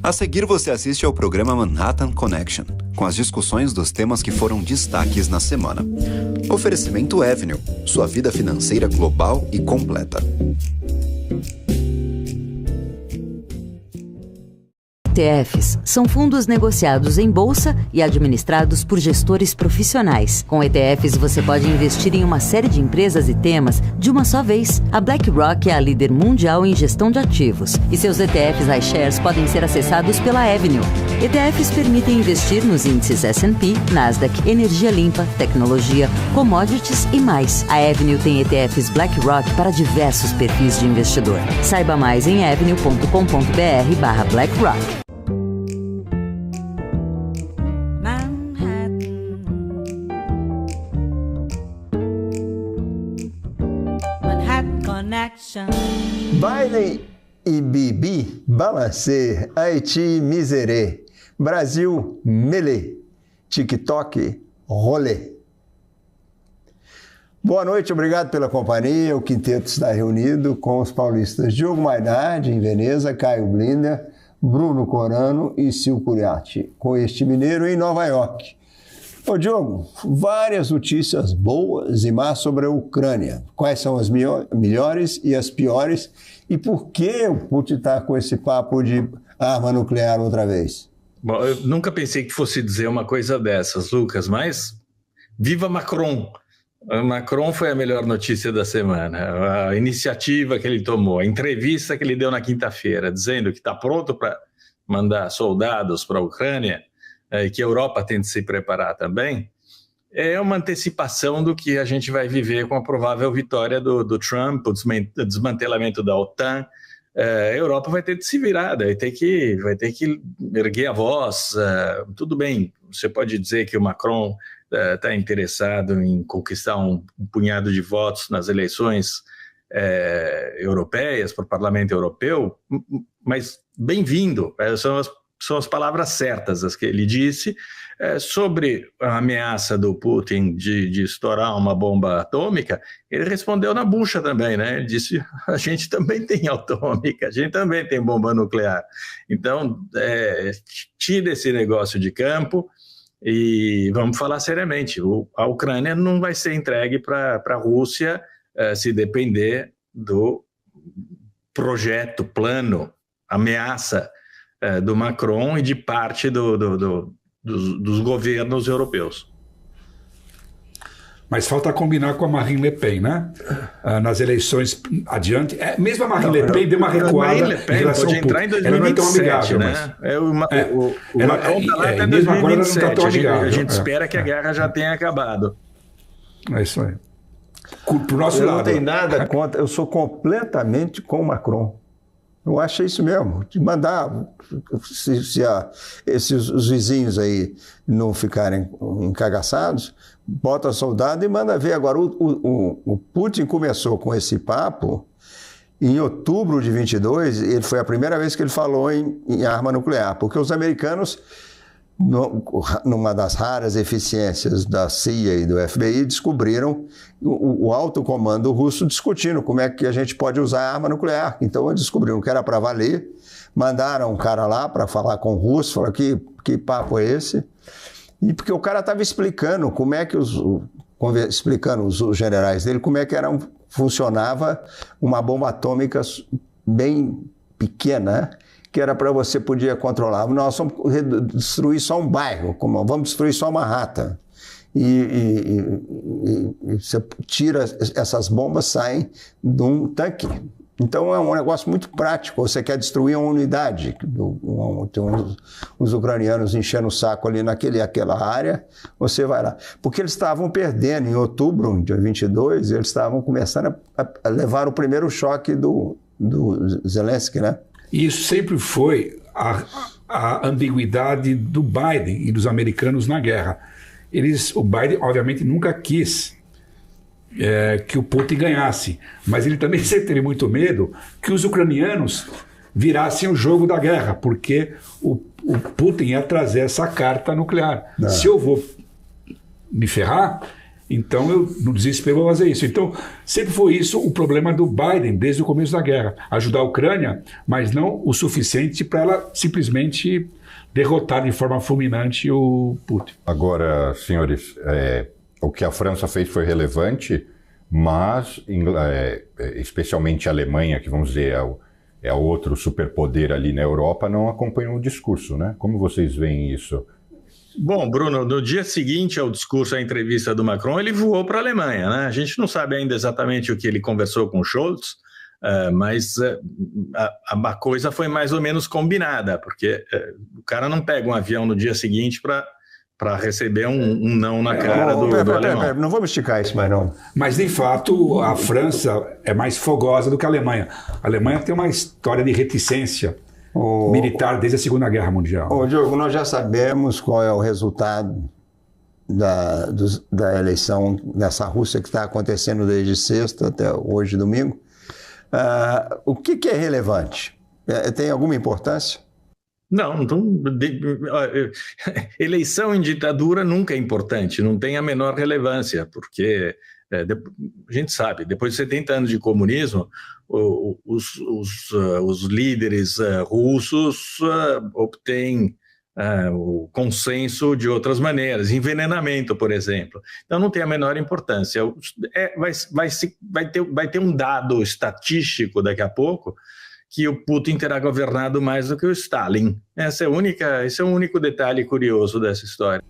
A seguir você assiste ao programa Manhattan Connection, com as discussões dos temas que foram destaques na semana. Oferecimento Avenue, sua vida financeira global e completa. ETFs são fundos negociados em bolsa e administrados por gestores profissionais. Com ETFs, você pode investir em uma série de empresas e temas de uma só vez. A BlackRock é a líder mundial em gestão de ativos e seus ETFs iShares podem ser acessados pela Avenue. ETFs permitem investir nos índices S&P, Nasdaq, energia limpa, tecnologia, commodities e mais. A Avenue tem ETFs BlackRock para diversos perfis de investidor. Saiba mais em avenue.com.br/BlackRock. Biden e Bibi balancê, Haiti miserê, Brasil melê, TikTok rolê. Boa noite, obrigado pela companhia. O quinteto está reunido com os paulistas Diogo Mainardi, em Veneza, Caio Blinder, Bruno Corano e Sil Curiati, com este mineiro em Nova York. Ô Diogo, várias notícias boas e más sobre a Ucrânia. Quais são as melhores e as piores? E por que o Putin está com esse papo de arma nuclear outra vez? Bom, eu nunca pensei que fosse dizer uma coisa dessas, Lucas, mas viva Macron! Macron foi a melhor notícia da semana. A iniciativa que ele tomou, a entrevista que ele deu na quinta-feira, dizendo que está pronto para mandar soldados para a Ucrânia, e que a Europa tem de se preparar também, é uma antecipação do que a gente vai viver com a provável vitória do Trump, o desmantelamento da OTAN. A Europa vai ter de se virar, vai ter que erguer a voz. Tudo bem, você pode dizer que o Macron está interessado em conquistar um punhado de votos nas eleições europeias, para o Parlamento Europeu, mas bem-vindo, são as palavras certas as que ele disse. Sobre a ameaça do Putin de estourar uma bomba atômica, ele respondeu na bucha também, né? Ele disse, a gente também tem atômica, a gente também tem bomba nuclear. Então, tira esse negócio de campo e vamos falar seriamente. A Ucrânia não vai ser entregue para a Rússia se depender do projeto, plano, ameaça do Macron e de parte dos governos europeus. Mas falta combinar com a Marine Le Pen, né? Nas eleições adiante. Mesmo a Marine Le Pen deu uma recuada. Marine Le Pen pode entrar em 2027, ela não é tão amigável, né? O Macron está lá até 2027. A gente espera que a guerra já tenha acabado. É isso aí. Pro nosso lado. Eu não tenho nada contra, eu sou completamente com o Macron. Eu acho isso mesmo, de mandar, os vizinhos aí não ficarem encagaçados, bota soldado e manda ver. Agora, o Putin começou com esse papo em outubro de 22, foi a primeira vez que ele falou em arma nuclear, porque os americanos, numa das raras eficiências da CIA e do FBI, descobriram o alto comando russo discutindo como é que a gente pode usar a arma nuclear. Então eles descobriram que era para valer, mandaram um cara lá para falar com o russo, falaram que papo é esse? E porque o cara estava explicando como é que explicando os generais dele como é que funcionava uma bomba atômica bem pequena, que era para você podia controlar. Nós vamos destruir só um bairro, vamos destruir só uma rata. E você tira essas bombas, saem de um tanque. Então é um negócio muito prático. Você quer destruir uma unidade. Tem os ucranianos enchendo o saco ali naquela área, você vai lá. Porque eles estavam perdendo em outubro, dia 22, eles estavam começando a levar o primeiro choque do Zelensky, né? E isso sempre foi a ambiguidade do Biden e dos americanos na guerra. O Biden, obviamente, nunca quis que o Putin ganhasse, mas ele também sempre teve muito medo que os ucranianos virassem o jogo da guerra, porque o Putin ia trazer essa carta nuclear. Não. Se eu vou me ferrar, Então, eu, no desespero, vou fazer isso. Então, sempre foi isso o problema do Biden, desde o começo da guerra. Ajudar a Ucrânia, mas não o suficiente para ela simplesmente derrotar de forma fulminante o Putin. Agora, senhores, o que a França fez foi relevante, mas, especialmente a Alemanha, que vamos dizer é outro superpoder ali na Europa, não acompanhou o discurso, né? Como vocês veem isso? Bom, Bruno, no dia seguinte ao discurso, à entrevista do Macron, ele voou para a Alemanha, né? A gente não sabe ainda exatamente o que ele conversou com o Scholz, mas a coisa foi mais ou menos combinada, porque o cara não pega um avião no dia seguinte para receber um não na cara do alemão. Não vamos esticar isso mais não. Mas, de fato, a França é mais fogosa do que a Alemanha. A Alemanha tem uma história de reticência militar desde a Segunda Guerra Mundial. Diogo, nós já sabemos qual é o resultado da eleição nessa Rússia que está acontecendo desde sexta até hoje, domingo. O que é relevante? Tem alguma importância? Não, eleição em ditadura nunca é importante, não tem a menor relevância, porque a gente sabe, depois de 70 anos de comunismo, os líderes russos obtêm o consenso de outras maneiras, envenenamento, por exemplo. Então não tem a menor importância. Vai ter um dado estatístico daqui a pouco que o Putin terá governado mais do que o Stalin. Esse é o único detalhe curioso dessa história.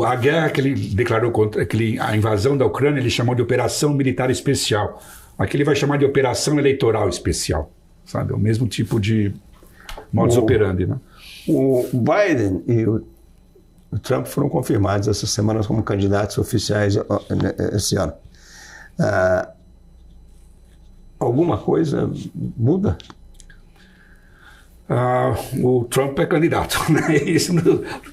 A guerra que ele declarou contra a invasão da Ucrânia, ele chamou de Operação Militar Especial. Aqui ele vai chamar de Operação Eleitoral Especial, sabe? É o mesmo tipo de modus operandi, né? O Biden e o Trump foram confirmados essa semana como candidatos oficiais esse ano. Alguma coisa muda? O Trump é candidato, né? Isso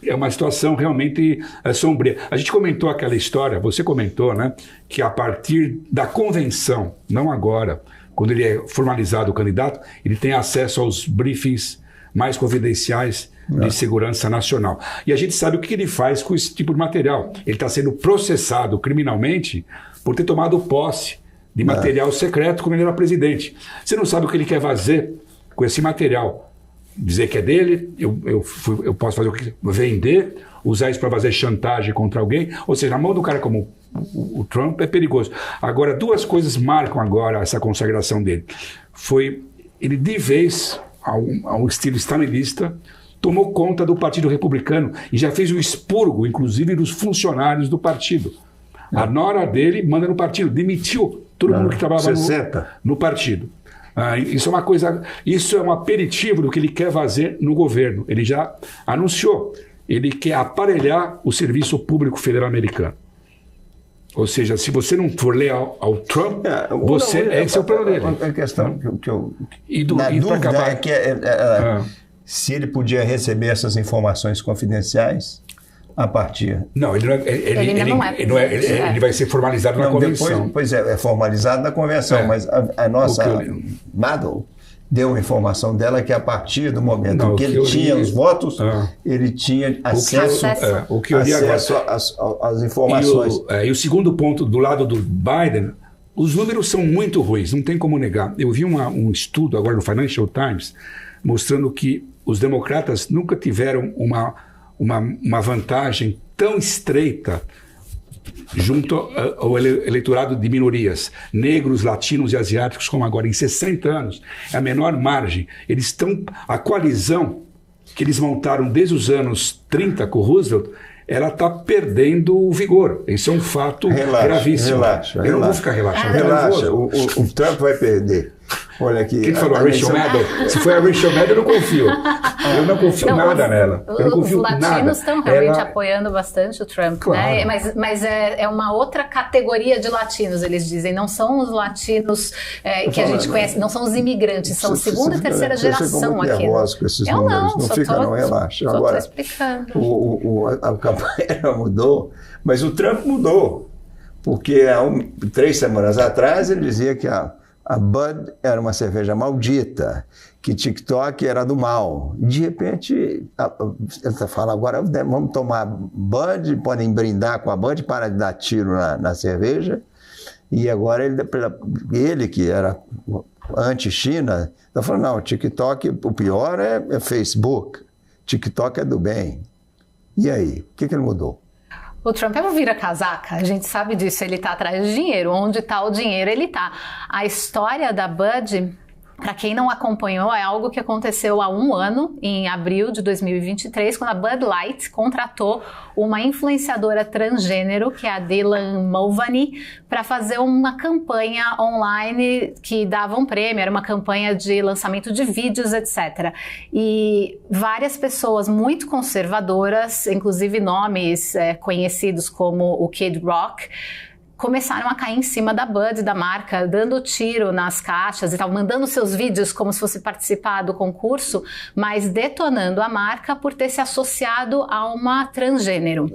é uma situação realmente sombria. A gente comentou aquela história, você comentou, né? Que a partir da convenção, não agora, quando ele é formalizado o candidato, ele tem acesso aos briefings mais confidenciais de segurança nacional. E a gente sabe o que ele faz com esse tipo de material. Ele está sendo processado criminalmente por ter tomado posse de material secreto quando ele era presidente. Você não sabe o que ele quer fazer com esse material. Dizer que é dele, eu posso fazer o que vender, usar isso para fazer chantagem contra alguém. Ou seja, na mão do cara como o Trump é perigoso. Agora, duas coisas marcam agora essa consagração dele. Foi ele, de vez, ao estilo stalinista, tomou conta do Partido Republicano e já fez o expurgo, inclusive, dos funcionários do partido. A nora dele manda no partido, demitiu todo mundo que trabalhava no partido. Isso é uma coisa, isso é um aperitivo do que ele quer fazer no governo. Ele já anunciou, ele quer aparelhar o serviço público federal americano. Ou seja, se você não for leal ao Trump, esse é o plano dele. A questão que eu... Na dúvida é que se ele podia receber essas informações confidenciais a partir... Não, ele vai ser formalizado na convenção. Pois é formalizado na convenção, mas a nossa Maddow deu a informação dela que a partir do momento que ele tinha os votos, ele tinha acesso às informações. E o segundo ponto, do lado do Biden, os números são muito ruins, não tem como negar. Eu vi um estudo agora no Financial Times mostrando que os democratas nunca tiveram uma vantagem tão estreita junto ao eleitorado de minorias, negros, latinos e asiáticos, como agora, em 60 anos. É a menor margem. A coalizão que eles montaram desde os anos 30 com o Roosevelt, ela está perdendo o vigor. Isso é um fato gravíssimo. Eu não vou ficar relaxado. Relaxa, o Trump vai perder. Olha aqui. Quem falou? A Rachel Maddow? Se foi a Rachel Maddow, eu não confio. Eu não confio nada nela. Eu não confio os latinos estão realmente apoiando bastante o Trump, claro, né? Mas é uma outra categoria de latinos, eles dizem. Não são os latinos que a gente conhece, não são os imigrantes, são segunda e terceira geração aqui. Com esses números. Não fica, não, relaxa. Agora, estou explicando. A campanha mudou, mas o Trump mudou. Porque há 3 semanas atrás ele dizia que a a Bud era uma cerveja maldita, que TikTok era do mal. De repente, ele fala, agora vamos tomar Bud, podem brindar com a Bud, para de dar tiro na cerveja. E agora ele que era anti-China, está falando, não, TikTok, o pior é Facebook, TikTok é do bem. E aí, o que ele mudou? O Trump é um vira-casaca, a gente sabe disso, ele está atrás de dinheiro, onde está o dinheiro ele está. A história da Bud, para quem não acompanhou, é algo que aconteceu há 1 ano, em abril de 2023, quando a Bud Light contratou uma influenciadora transgênero, que é a Dylan Mulvaney, para fazer uma campanha online que dava um prêmio, era uma campanha de lançamento de vídeos, etc. E várias pessoas muito conservadoras, inclusive nomes conhecidos como o Kid Rock, começaram a cair em cima da Bud, da marca, dando tiro nas caixas e tal, mandando seus vídeos como se fosse participar do concurso, mas detonando a marca por ter se associado a uma transgênero.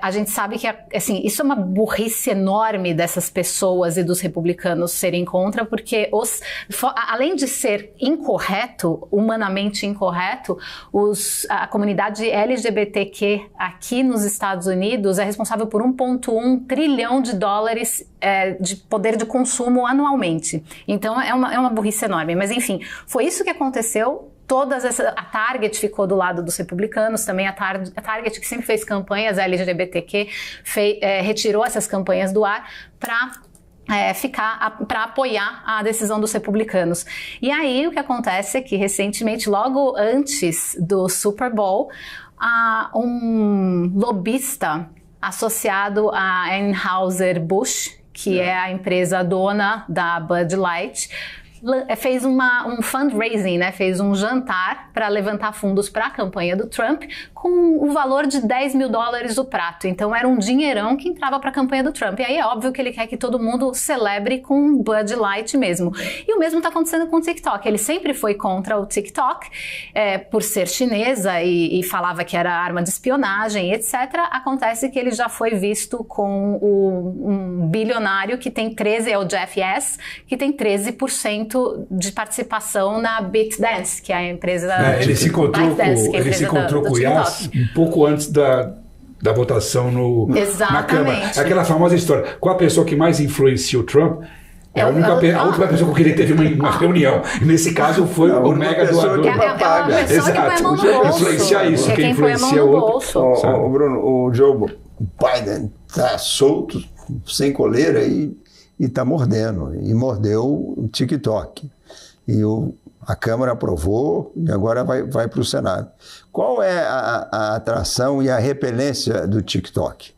A gente sabe que, assim, isso é uma burrice enorme dessas pessoas e dos republicanos serem contra, porque além de ser incorreto, humanamente incorreto, a comunidade LGBTQ aqui nos Estados Unidos é responsável por 1,1 trilhão de dólares de poder de consumo anualmente. Então é uma burrice enorme. Mas enfim, foi isso que aconteceu. A Target ficou do lado dos republicanos, também a Target, que sempre fez campanhas LGBTQ, retirou essas campanhas do ar para apoiar a decisão dos republicanos. E aí o que acontece é que recentemente, logo antes do Super Bowl, um lobista associado a Anheuser-Busch, que é a empresa dona da Bud Light, fez um fundraising, né? Fez um jantar para levantar fundos para a campanha do Trump com o valor de $10 mil o prato. Então era um dinheirão que entrava para a campanha do Trump. E aí é óbvio que ele quer que todo mundo celebre com Bud Light mesmo. E o mesmo está acontecendo com o TikTok. Ele sempre foi contra o TikTok por ser chinesa e falava que era arma de espionagem, etc. Acontece que ele já foi visto com um bilionário que tem 13%, é o Jeff Yess, que tem 13% de participação na ByteDance, que é a empresa ele se encontrou com o Yas um pouco antes da votação na Câmara. Aquela famosa história, qual a pessoa que mais influenciou o Trump? A última pessoa com quem ele teve uma reunião. Nesse caso foi o mega doador. É uma pessoa que põe a mão no bolso. Influenciar isso, quem influencia o outro. O Bruno, o Joe Biden está solto, sem coleira e está mordendo, e mordeu o TikTok. E a Câmara aprovou e agora vai para o Senado. Qual é a atração e a repelência do TikTok?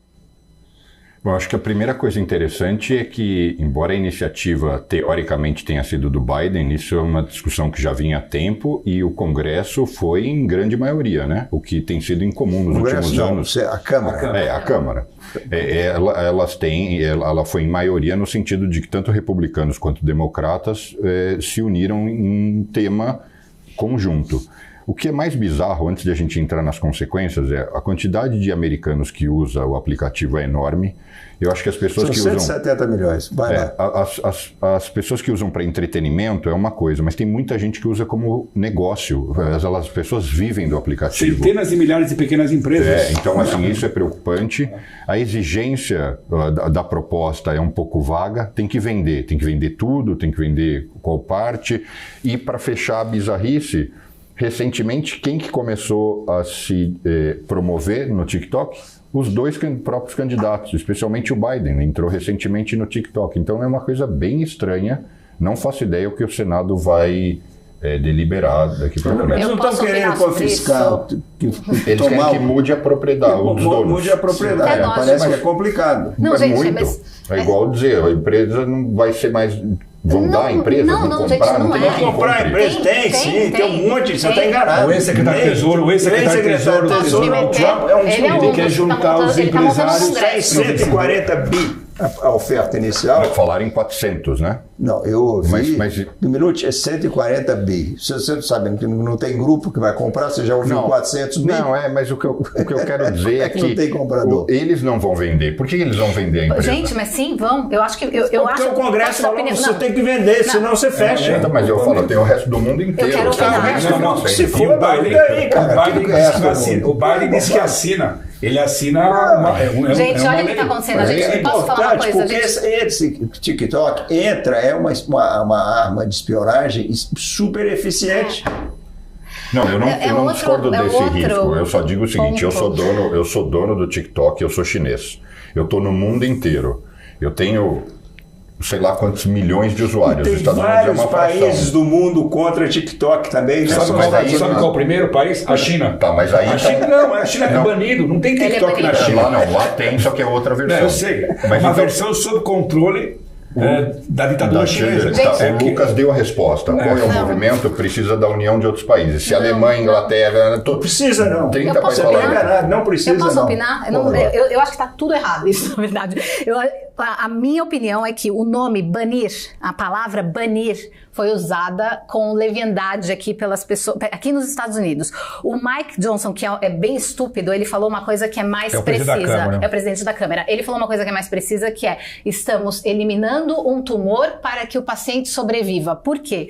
Bom, acho que a primeira coisa interessante é que, embora a iniciativa teoricamente tenha sido do Biden, isso é uma discussão que já vinha há tempo e o Congresso foi em grande maioria, né? O que tem sido incomum nos últimos anos. A Câmara. A Câmara. Ela foi em maioria no sentido de que tanto republicanos quanto democratas se uniram em um tema conjunto. O que é mais bizarro, antes de a gente entrar nas consequências, é a quantidade de americanos que usa o aplicativo é enorme. Eu acho que as pessoas que usam... 170 milhões, vai lá. As pessoas que usam para entretenimento é uma coisa, mas tem muita gente que usa como negócio. As pessoas vivem do aplicativo. Centenas de milhares de pequenas empresas. Então, assim, isso é preocupante. A exigência da proposta é um pouco vaga. Tem que vender tudo, tem que vender qual parte. E para fechar a bizarrice... Recentemente, quem que começou a se promover no TikTok? Os dois próprios candidatos, especialmente o Biden, entrou recentemente no TikTok. Então é uma coisa bem estranha. Não faço ideia o que o Senado vai deliberar daqui para frente. Eles não estão querendo confiscar. Eles querem que mude a propriedade. Mude a propriedade. Parece que é complicado. Não, mas gente, muito. É igual dizer, a empresa não vai ser mais... Vão dar a empresa? Não, gente, não é. Não comprar a empresa? Tem um monte, você está enganado. O ex-secretário de Tesouro, Donald Trump, ele quer juntar os empresários. 140 bi a oferta inicial. Falaram em 400, né? Não, eu ouvi. Mas... No minuto é 140 bi. Você sabe que não tem grupo que vai comprar, você já ouviu 400 bi? Não, mas o que eu quero dizer é que não tem comprador. Eles não vão vender. Por que eles vão vender a empresa? Gente, mas sim, vão. Eu acho que... Porque o Congresso falou que você tem que vender, senão você fecha. Mas eu falo, tem o resto do mundo inteiro. Eu quero opinar. Se for, o Biden disse que assina. Ele assina gente, olha o que está acontecendo. Posso falar uma coisa? Porque esse TikTok é uma arma de espionagem super eficiente. Não, eu não discordo desse risco. Eu só digo o seguinte, eu sou dono do TikTok, eu sou chinês. Eu estou no mundo inteiro. Eu tenho... sei lá quantos milhões de usuários. Tem vários países do mundo contra TikTok também. Sabe qual é o primeiro país? A China. Tá, mas aí... A China é banido, não tem TikTok na China. Lá tem, só que é outra versão. Eu sei, mas uma versão sob controle da ditadura chinesa. O Lucas deu a resposta. Qual é o movimento? Precisa da união de outros países. Se a Alemanha, Inglaterra... Precisa não. 30 países falaram. Não precisa não. Eu posso opinar? Eu acho que está tudo errado isso, na verdade. A minha opinião é que o nome banir, a palavra banir, foi usada com leviandade aqui pelas pessoas, aqui nos Estados Unidos. O Mike Johnson, que é bem estúpido, ele falou uma coisa que é mais precisa. É o presidente da Câmara. Ele falou uma coisa que é mais precisa, que é: estamos eliminando um tumor para que o paciente sobreviva. Por quê?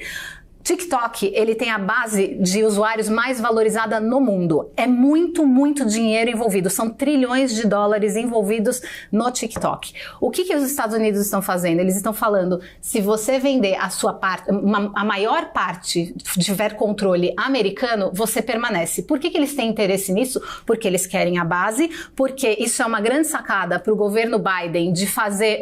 TikTok, ele tem a base de usuários mais valorizada no mundo. É muito, muito dinheiro envolvido. São trilhões de dólares envolvidos no TikTok. O que os Estados Unidos estão fazendo? Eles estão falando, se você vender a sua parte, a maior parte tiver controle americano, você permanece. Por que eles têm interesse nisso? Porque eles querem a base, porque isso é uma grande sacada para o governo Biden de fazer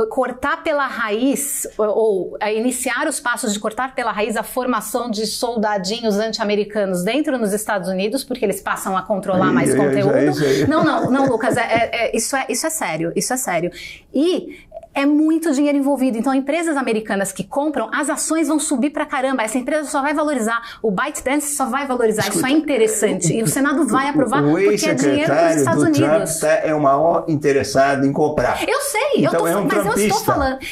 cortar pela raiz, ou iniciar os passos de cortar pela raiz a formação de soldadinhos anti-americanos dentro nos Estados Unidos, porque eles passam a controlar mais conteúdo. Não, Lucas, isso é sério, isso é sério. E é muito dinheiro envolvido. Então, empresas americanas que compram, as ações vão subir pra caramba. Essa empresa só vai valorizar. O ByteDance só vai valorizar. Escuta, isso é interessante. E o Senado vai aprovar porque é dinheiro dos Estados Unidos. Trump é o maior interessado em comprar. Eu sei. Então,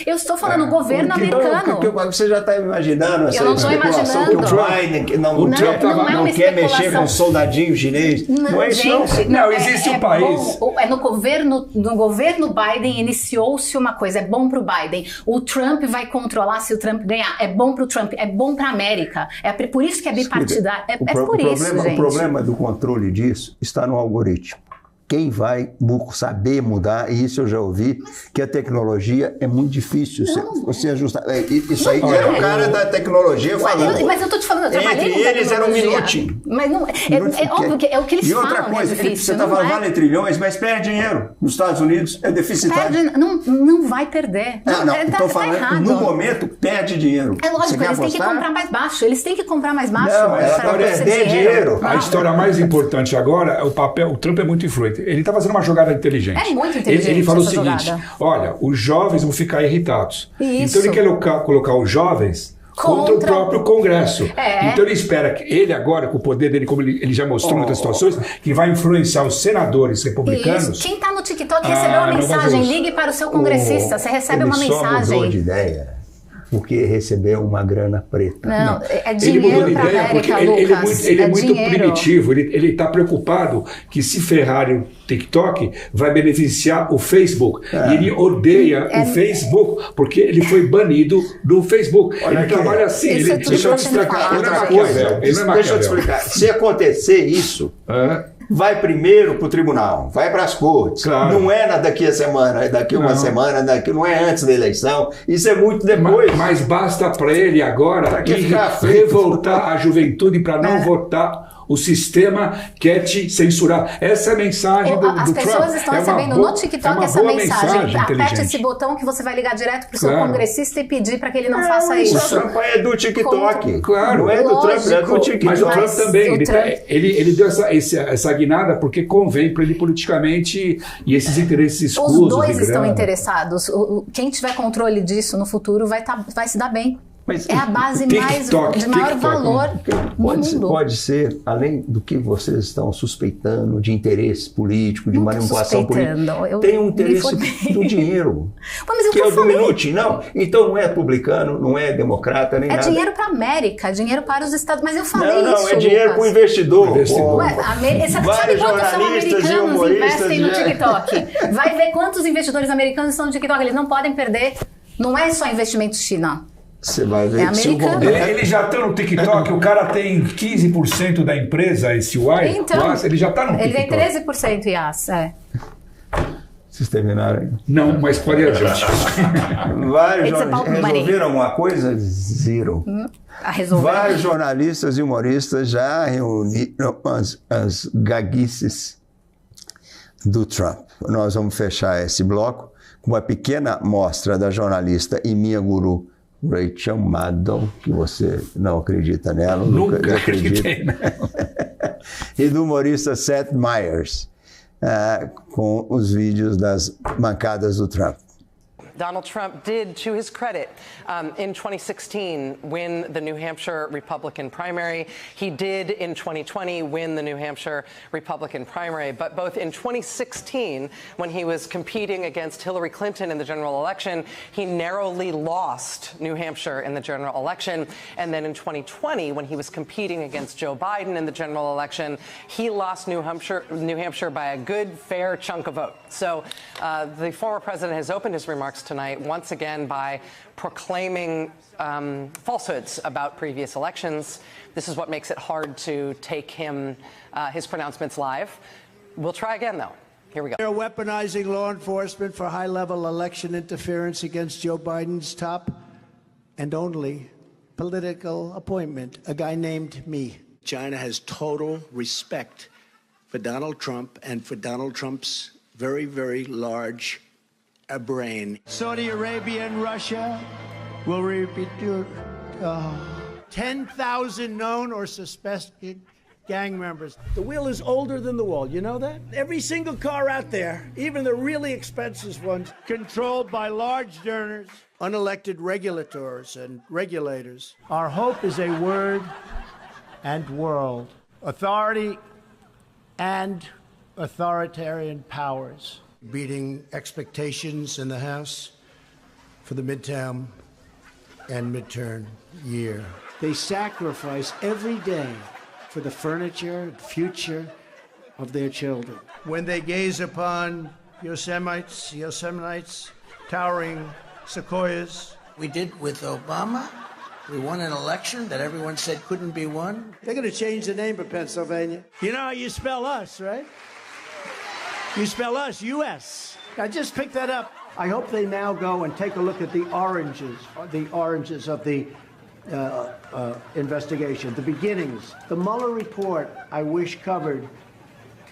eu estou falando o governo americano. Você já está imaginando essa especulação que o Biden não quer mexer com soldadinho chinês? Não é isso, não. Existe um país. No governo Biden iniciou-se uma coisa. É bom pro Biden. O Trump vai controlar se o Trump ganhar. É bom pro Trump. É bom pra América. É por isso que é bipartidário. O problema do controle disso está no algoritmo. Quem vai saber mudar, e isso eu já ouvi, que a tecnologia é muito difícil você ajustar. Isso aí era o cara da tecnologia falando. Mas eu estou te falando, eu trabalhei com eles era um minutinho. Mas não, é óbvio que é o que eles falam. E outra coisa, você está falando vale trilhões, mas perde dinheiro. Nos Estados Unidos é deficitário. Não vai perder. Estou falando, no momento, perde dinhiro. É lógico, eles têm que comprar mais baixo. Eles têm que comprar mais baixo. Não, é para perder dinheiro. A história mais importante agora, o Trump é muito influente. Ele está fazendo uma jogada inteligente. É muito inteligente. Ele falou o seguinte: olha, os jovens vão ficar irritados. Isso. Então ele quer colocar os jovens contra o próprio Congresso. Então ele espera que ele agora, com o poder dele, como ele já mostrou em outras situações, que vai influenciar os senadores republicanos. Isso. Quem está no TikTok recebeu uma mensagem, ligue para o seu congressista, você recebe uma mensagem. Ele só mudou de ideia porque recebeu uma grana preta. Não, é dinheiro para a América, Lucas. Ele é muito primitivo, ele está preocupado que se ferrarem o TikTok, vai beneficiar o Facebook. E ele odeia o Facebook, porque ele foi banido do Facebook. Ele trabalha assim. Deixa eu te explicar outra coisa. Deixa eu te explicar. Se acontecer isso... vai primeiro para o tribunal, vai para as cortes. Claro. Não é daqui a semana, é daqui uma semana, não é antes da eleição. Isso é muito depois. Mas basta para ele agora revoltar a juventude para não votar. O sistema quer te censurar. Essa é a mensagem do Trump. As pessoas estão recebendo no TikTok essa mensagem. Aperte esse botão que você vai ligar direto para o seu congressor e pedir para que ele não faça isso. A campanha é do TikTok. Claro. Não é do Trump, é do TikTok. Mas o Trump também. Ele deu essa guinada porque convém para ele politicamente e esses interesses escusos. Os dois estão interessados. Quem tiver controle disso no futuro vai se dar bem. Mas é a base de maior valor no mundo. Pode ser, além do que vocês estão suspeitando de interesse político, de manipulação política, tem um interesse do dinheiro, que é o do Minuti. Não, então não é republicano, não é democrata, nem nada. É dinheiro para a América, dinheiro para os Estados Mas eu falei isso, Não, é dinheiro para o investidor. Sabe quantos são americanos investem no TikTok? Vai ver quantos investidores americanos estão no TikTok. Eles não podem perder. Não é só investimento China. Você vai ver que eles já estão no TikTok, o cara tem 15% da empresa, esse Y, então, ele já está no TikTok. Ele tem 13% IAS, Vocês terminaram aí? Não, mas pode adiante. Resolveram alguma coisa? Zero. Vários jornalistas e humoristas já reuniram as gaguices do Trump. Nós vamos fechar esse bloco com uma pequena mostra da jornalista e minha guru, Rachel Maddow, que você não acredita nela, nunca acreditei, né? E do humorista Seth Meyers, com os vídeos das mancadas do Trump. Donald Trump did, to his credit, in 2016 win the New Hampshire Republican primary. He did in 2020 win the New Hampshire Republican primary. But both in 2016, when he was competing against Hillary Clinton in the general election, he narrowly lost New Hampshire in the general election. And then in 2020, when he was competing against Joe Biden in the general election, he lost New Hampshire by a good, fair chunk of vote. So the former president has opened his remarks tonight once again by proclaiming falsehoods about previous elections. This is what makes it hard to take his pronouncements live. We'll try again, though. Here we go. They're weaponizing law enforcement for high-level election interference against Joe Biden's top and only political appointment, a guy named me. China has total respect for Donald Trump and for Donald Trump's very, very large brain. Saudi Arabia and Russia will repeat 10,000 known or suspected gang members. The wheel is older than the wall. You know that? Every single car out there, even the really expensive ones, controlled by large donors, unelected regulators and regulators. Our hope is a word and world. Authority and authoritarian powers. Beating expectations in the House for the midterm and midterm year. They sacrifice every day for the furniture and future of their children. When they gaze upon Yosemite's towering sequoias. We did with Obama. We won an election that everyone said couldn't be won. They're going to change the name of Pennsylvania. You know how you spell us, right? You spell us, U.S. Now just pick that up. I hope they now go and take a look at the oranges of the investigation, the beginnings. The Mueller report, I wish, covered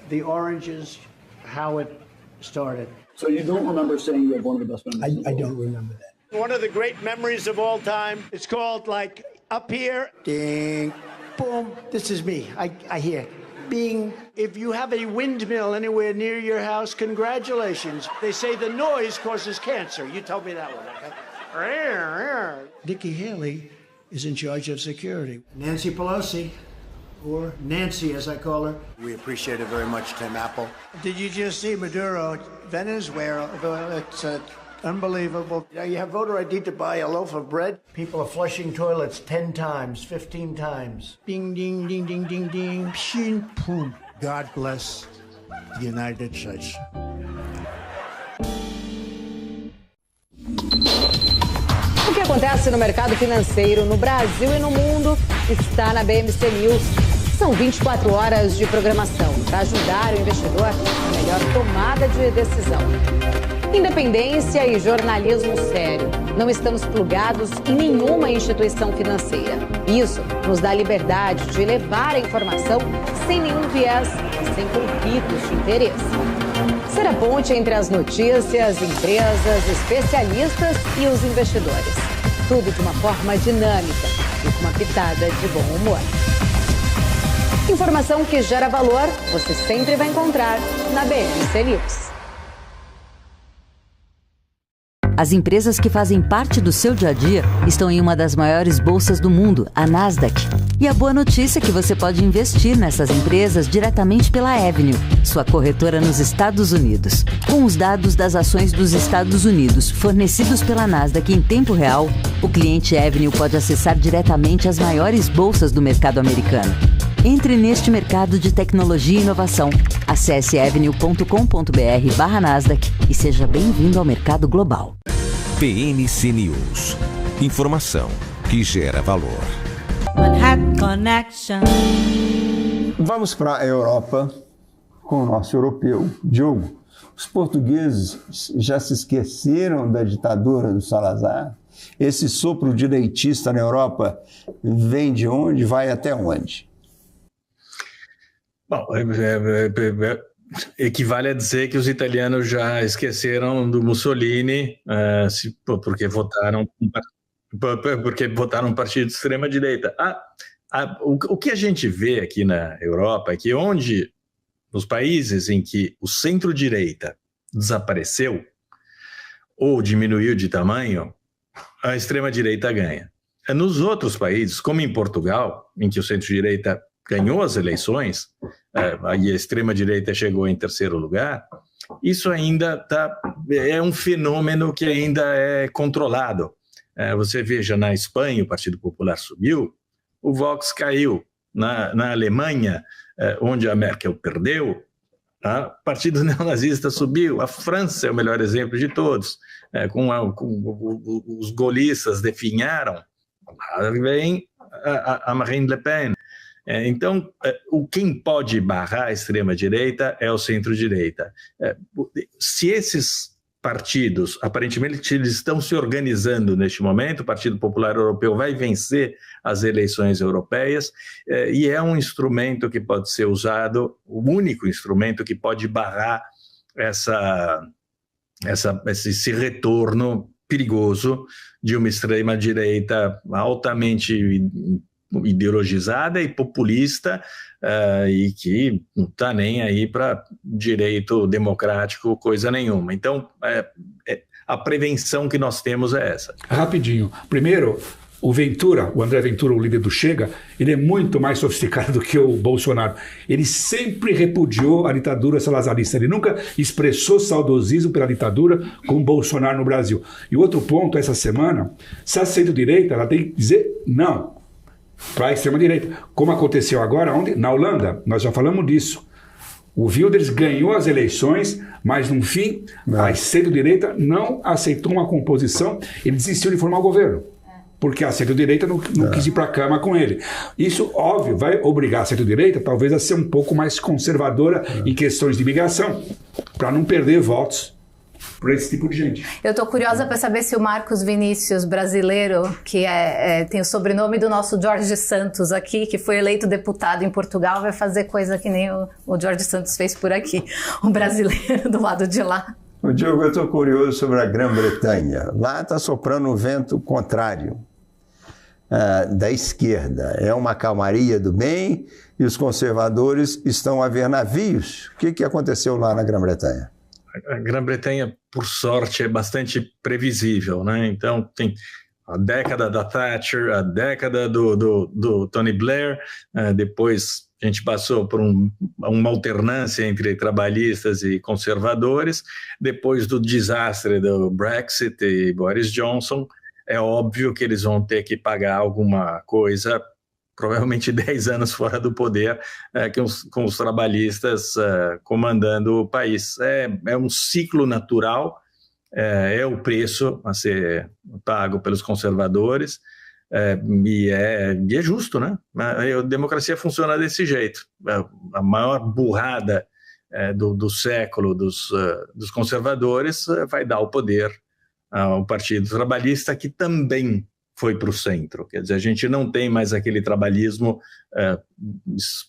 the oranges, how it started. So you don't remember saying you have one of the best memories? I don't remember that. One of the great memories of all time. It's called, like, up here, ding, boom. This is me. I hear. Bing. If you have a windmill anywhere near your house, congratulations. They say the noise causes cancer. You told me that one, okay? Nikki Haley is in charge of security. Nancy Pelosi, or Nancy as I call her. We appreciate it very much, Tim Apple. Did you just see Maduro, Venezuela? It's unbelievable. You have voter ID to buy a loaf of bread. People are flushing toilets 10 times, 15 times. Ding, ding, ding, ding, ding, ding. Pshin, boom. God bless the United States. O que acontece no mercado financeiro no Brasil e no mundo está na BMC News. São 24 horas de programação para ajudar o investidor na melhor tomada de decisão. Independência e jornalismo sério. Não estamos plugados em nenhuma instituição financeira. Isso nos dá liberdade de levar a informação sem nenhum viés e sem conflitos de interesse. Ser a ponte entre as notícias, empresas, especialistas e os investidores. Tudo de uma forma dinâmica e com uma pitada de bom humor. Informação que gera valor, você sempre vai encontrar na BMC News. As empresas que fazem parte do seu dia a dia estão em uma das maiores bolsas do mundo, a Nasdaq. E a boa notícia é que você pode investir nessas empresas diretamente pela Avenue, sua corretora nos Estados Unidos. Com os dados das ações dos Estados Unidos fornecidos pela Nasdaq em tempo real, o cliente Avenue pode acessar diretamente as maiores bolsas do mercado americano. Entre neste mercado de tecnologia e inovação. Acesse avenue.com.br/Nasdaq e seja bem-vindo ao mercado global. PNC News. Informação que gera valor. Manhattan Connection. Vamos para a Europa com o nosso europeu. Diogo, os portugueses já se esqueceram da ditadura do Salazar? Esse sopro direitista na Europa vem de onde? Vai até onde? Bom, equivale a dizer que os italianos já esqueceram do Mussolini porque votaram um partido de extrema-direita. O que a gente vê aqui na Europa é que nos países em que o centro-direita desapareceu ou diminuiu de tamanho, a extrema-direita ganha. Nos outros países, como em Portugal, em que o centro-direita ganhou as eleições, e a extrema-direita chegou em terceiro lugar, isso ainda é um fenômeno que ainda é controlado. Você veja, na Espanha o Partido Popular subiu, o Vox caiu. Na Alemanha, onde a Merkel perdeu, o Partido Neonazista subiu. A França é o melhor exemplo de todos. Os gaullistas definharam, vem a Marine Le Pen. Então, quem pode barrar a extrema-direita é o centro-direita. Se esses partidos, aparentemente, eles estão se organizando neste momento, o Partido Popular Europeu vai vencer as eleições europeias, e é um instrumento que pode ser usado, o único instrumento que pode barrar esse retorno perigoso de uma extrema-direita altamente ideologizada e populista, e que não está nem aí para direito democrático, coisa nenhuma. Então, a prevenção que nós temos é essa. Rapidinho. Primeiro, o André Ventura, o líder do Chega, ele é muito mais sofisticado do que o Bolsonaro. Ele sempre repudiou a ditadura salazarista. Ele nunca expressou saudosismo pela ditadura como Bolsonaro no Brasil. E outro ponto, essa semana, se a centro-direita, ela tem que dizer não para a extrema-direita. Como aconteceu agora, na Holanda, nós já falamos disso. O Wilders ganhou as eleições, mas no fim, a centro-direita não aceitou uma composição, ele desistiu de formar o governo. Porque a centro-direita não quis ir para a cama com ele. Isso, óbvio, vai obrigar a centro-direita talvez a ser um pouco mais conservadora em questões de imigração, para não perder votos para esse tipo de gente. Eu estou curiosa para saber se o Marcos Vinícius, brasileiro, que tem o sobrenome do nosso Jorge Santos aqui, que foi eleito deputado em Portugal, vai fazer coisa que nem o Jorge Santos fez por aqui, o brasileiro do lado de lá. Diogo, eu estou curioso sobre a Grã-Bretanha. Lá está soprando um vento contrário da esquerda. É uma calmaria do bem e os conservadores estão a ver navios. O que aconteceu lá na Grã-Bretanha? A Grã-Bretanha, por sorte, é bastante previsível, né? Então, tem a década da Thatcher, a década do Tony Blair, depois a gente passou por uma alternância entre trabalhistas e conservadores, depois do desastre do Brexit e Boris Johnson, é óbvio que eles vão ter que pagar alguma coisa, provavelmente 10 anos fora do poder, com os trabalhistas comandando o país. É um ciclo natural, é o preço a ser pago pelos conservadores, e é justo, né? A democracia funciona desse jeito. A maior burrada do século dos conservadores vai dar o poder ao Partido Trabalhista, que também foi para o centro. Quer dizer, a gente não tem mais aquele trabalhismo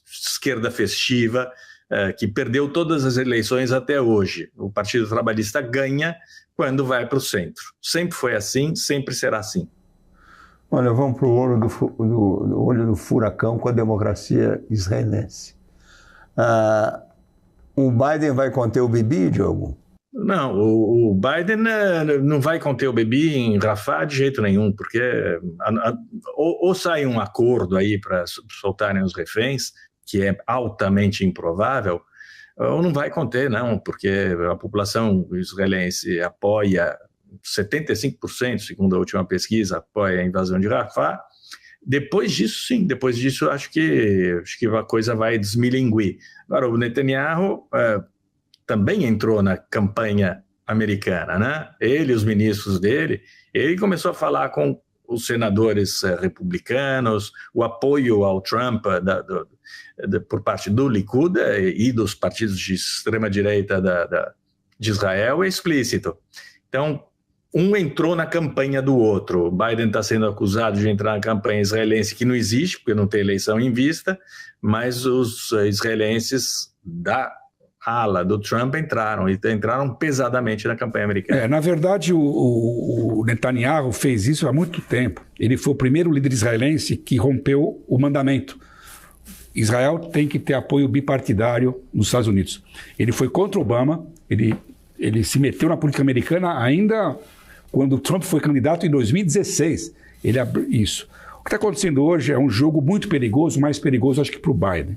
esquerda festiva que perdeu todas as eleições até hoje. O Partido Trabalhista ganha quando vai para o centro. Sempre foi assim, sempre será assim. Olha, vamos para o olho do furacão com a democracia israelense. O Biden vai conter o Bibi, Diogo? Não, o Biden não vai conter o Bibi em Rafah de jeito nenhum, porque ou sai um acordo aí para soltarem os reféns, que é altamente improvável, ou não vai conter, não, porque a população israelense apoia 75%, segundo a última pesquisa, apoia a invasão de Rafah. Depois disso, sim, acho que a coisa vai desmilinguir. Agora, o Netanyahu também entrou na campanha americana, né? Ele e os ministros dele, ele começou a falar com os senadores republicanos, o apoio ao Trump por parte do Likud e dos partidos de extrema-direita de Israel é explícito. Então, um entrou na campanha do outro. O Biden está sendo acusado de entrar na campanha israelense, que não existe, porque não tem eleição em vista, mas os israelenses da ala do Trump entraram pesadamente na campanha americana. Na verdade, o Netanyahu fez isso há muito tempo. Ele foi o primeiro líder israelense que rompeu o mandamento. Israel tem que ter apoio bipartidário nos Estados Unidos. Ele foi contra Obama, ele se meteu na política americana ainda quando o Trump foi candidato em 2016. Ele abriu isso. O que está acontecendo hoje é um jogo muito perigoso, mais perigoso acho que para o Biden.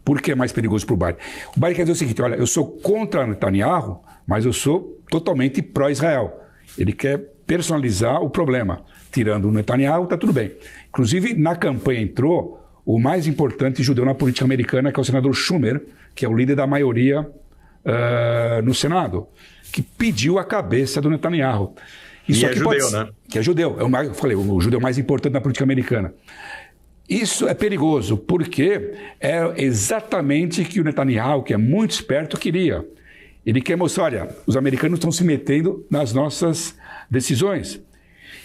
Por que é mais perigoso para o Biden? O Biden quer dizer o seguinte, olha, eu sou contra Netanyahu, mas eu sou totalmente pró-Israel. Ele quer personalizar o problema. Tirando o Netanyahu, está tudo bem. Inclusive, na campanha entrou o mais importante judeu na política americana, que é o senador Schumer, que é o líder da maioria no Senado, que pediu a cabeça do Netanyahu. Isso aqui judeu, né? Que é judeu. Eu falei, o judeu mais importante na política americana. Isso é perigoso, porque é exatamente o que o Netanyahu, que é muito esperto, queria. Ele quer mostrar, olha, os americanos estão se metendo nas nossas decisões.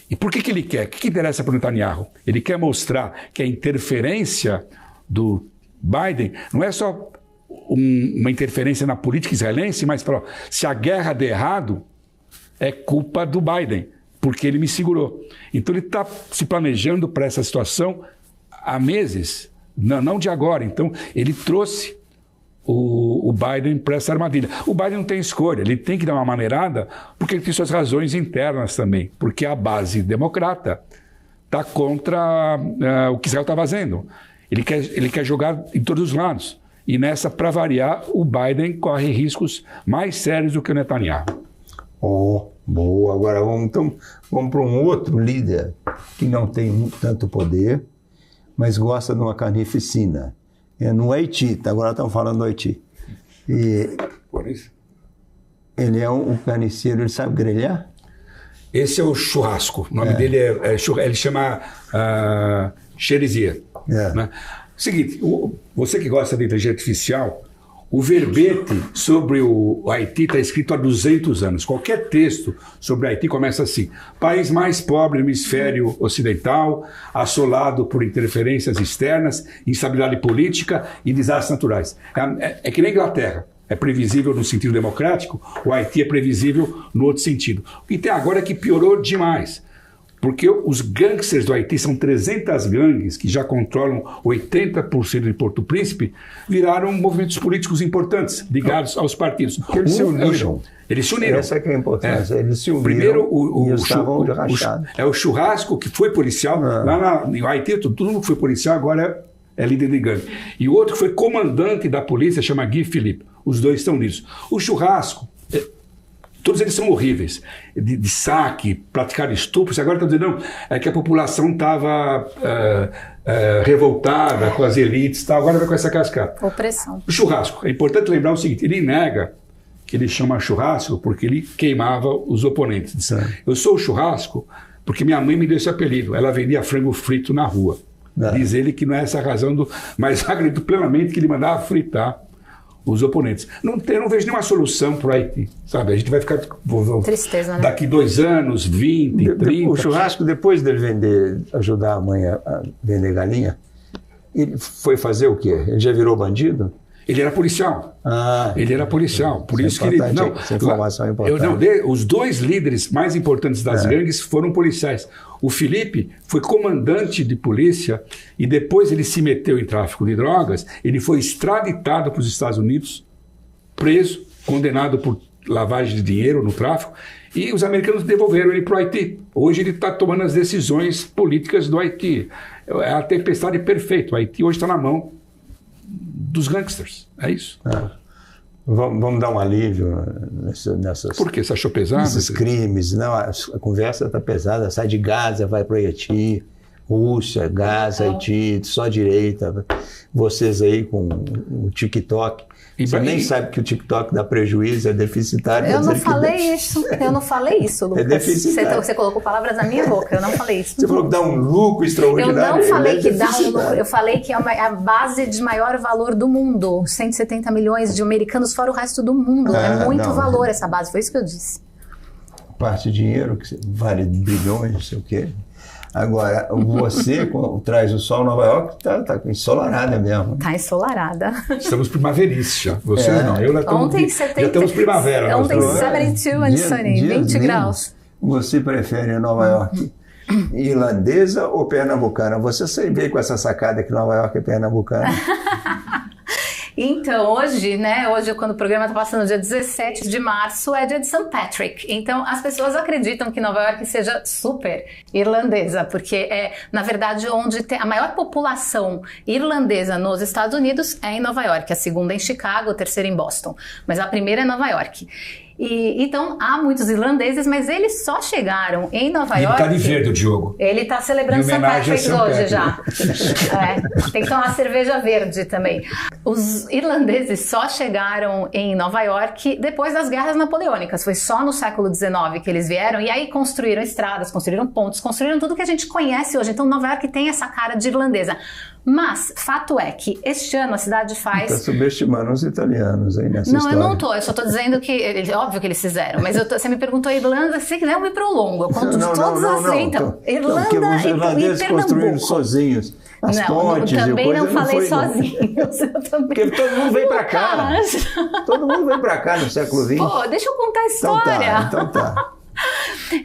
E por que ele quer? O que interessa para o Netanyahu? Ele quer mostrar que a interferência do Biden não é só uma interferência na política israelense, mas se a guerra der errado, é culpa do Biden, porque ele me segurou. Então ele está se planejando para essa situação há meses, não de agora. Então, ele trouxe o Biden para essa armadilha. O Biden não tem escolha, ele tem que dar uma maneirada, porque ele tem suas razões internas também, porque a base democrata está contra o que Israel está fazendo. Ele quer jogar em todos os lados. E nessa, para variar, o Biden corre riscos mais sérios do que o Netanyahu. Boa. Agora vamos para um outro líder que não tem tanto poder, mas gosta de uma carnificina. É no Haiti, agora estamos falando do Haiti. Por isso? Ele é um carniceiro, ele sabe grelhar? Esse é o churrasco. O nome dele ele chama Cherizier. Né? Seguinte, você que gosta de inteligência artificial, o verbete sobre o Haiti está escrito há 200 anos. Qualquer texto sobre o Haiti começa assim: país mais pobre do hemisfério ocidental, assolado por interferências externas, instabilidade política e desastres naturais. É que nem a Inglaterra. É previsível no sentido democrático, o Haiti é previsível no outro sentido. O que tem agora é que piorou demais. Porque os gangsters do Haiti, são 300 gangues que já controlam 80% de Porto Príncipe, viraram movimentos políticos importantes, ligados aos partidos. Eles se uniram. Eles se uniram. Essa que é a importância. Eles se uniram. Primeiro, o churrasco, que foi policial. Lá no Haiti, todo mundo que foi policial agora é líder de gangue. E o outro que foi comandante da polícia, chama Guy Philippe. Os dois estão nisso. O churrasco... Todos eles são horríveis, de saque, praticar estupros. Agora estão dizendo não, que a população estava revoltada com as elites e tal. Agora vai com essa cascata. Opressão. O churrasco. É importante lembrar o seguinte, ele nega que ele chama churrasco porque ele queimava os oponentes. Eu sou o churrasco porque minha mãe me deu esse apelido. Ela vendia frango frito na rua. Diz ele que não é essa a razão, mas acredito plenamente que ele mandava fritar os oponentes. Não vejo nenhuma solução para o Haiti, sabe? A gente vai ficar... Tristeza, né? Daqui 2 anos, 20, 30... O churrasco, depois dele ajudar a mãe a vender galinha, ele foi fazer o quê? Ele já virou bandido? Ele era policial. Ele era policial. Por isso que ele... Essa informação é importante. Os 2 líderes mais importantes das gangues foram policiais. O Felipe foi comandante de polícia e depois ele se meteu em tráfico de drogas. Ele foi extraditado para os Estados Unidos, preso, condenado por lavagem de dinheiro, no tráfico, e os americanos devolveram ele para o Haiti. Hoje ele está tomando as decisões políticas do Haiti. É a tempestade perfeita. O Haiti hoje está na mão dos gangsters. É isso. Vamos dar um alívio nessas... Por quê? Você achou pesado? Nesses crimes. Não, a conversa está pesada. Sai de Gaza, vai para o Haiti. Rússia, Gaza, Haiti, só direita. Vocês aí com o TikTok. Você nem sabe que o TikTok dá prejuízo, é deficitário. Eu não falei isso, Lucas. É deficitário. Você colocou palavras na minha boca, eu não falei isso. Você falou que dá um lucro extraordinário. Eu não falei que dá um lucro, eu falei que é a base de maior valor do mundo. 170 milhões de americanos fora o resto do mundo. É muito valor essa base, foi isso que eu disse. Parte de dinheiro que vale bilhões, não sei o quê. Agora, você traz o sol, Nova York está ensolarada mesmo. Está ensolarada. Estamos primaveristas já. Vocês não. Eu já estamos primavera. Ontem 72 and sunny, 20 graus. Você prefere Nova York irlandesa ou pernambucana? Você sempre vê com essa sacada que Nova York é pernambucana. Então, hoje, quando o programa está passando dia 17 de março, é dia de St. Patrick. Então, as pessoas acreditam que Nova York seja super irlandesa, porque é, na verdade, onde tem a maior população irlandesa nos Estados Unidos é em Nova York. A segunda é em Chicago, a terceira em Boston. Mas a primeira é Nova York. Então, há muitos irlandeses, mas eles só chegaram em Nova York... Ele está de verde, o Diogo. Ele está celebrando St. Patrick hoje já. Tem que tomar cerveja verde também. Os irlandeses só chegaram em Nova York depois das guerras napoleônicas. Foi só no século XIX que eles vieram e aí construíram estradas, construíram pontes, construíram tudo que a gente conhece hoje. Então, Nova York tem essa cara de irlandesa. Mas, fato é que este ano a cidade faz... Está subestimando os italianos aí nessa história. Não, eu não estou. Eu só estou dizendo que... Óbvio que eles fizeram. Mas você me perguntou a Irlanda, se quiser eu me prolongo. Eu conto de todas as... Então, Irlanda os irlandeses construíram sozinhos as pontes e coisas. Também não falei sozinhos. Porque todo mundo veio para cá. Todo mundo veio para cá no século XX. Pô, deixa eu contar a história. Então tá.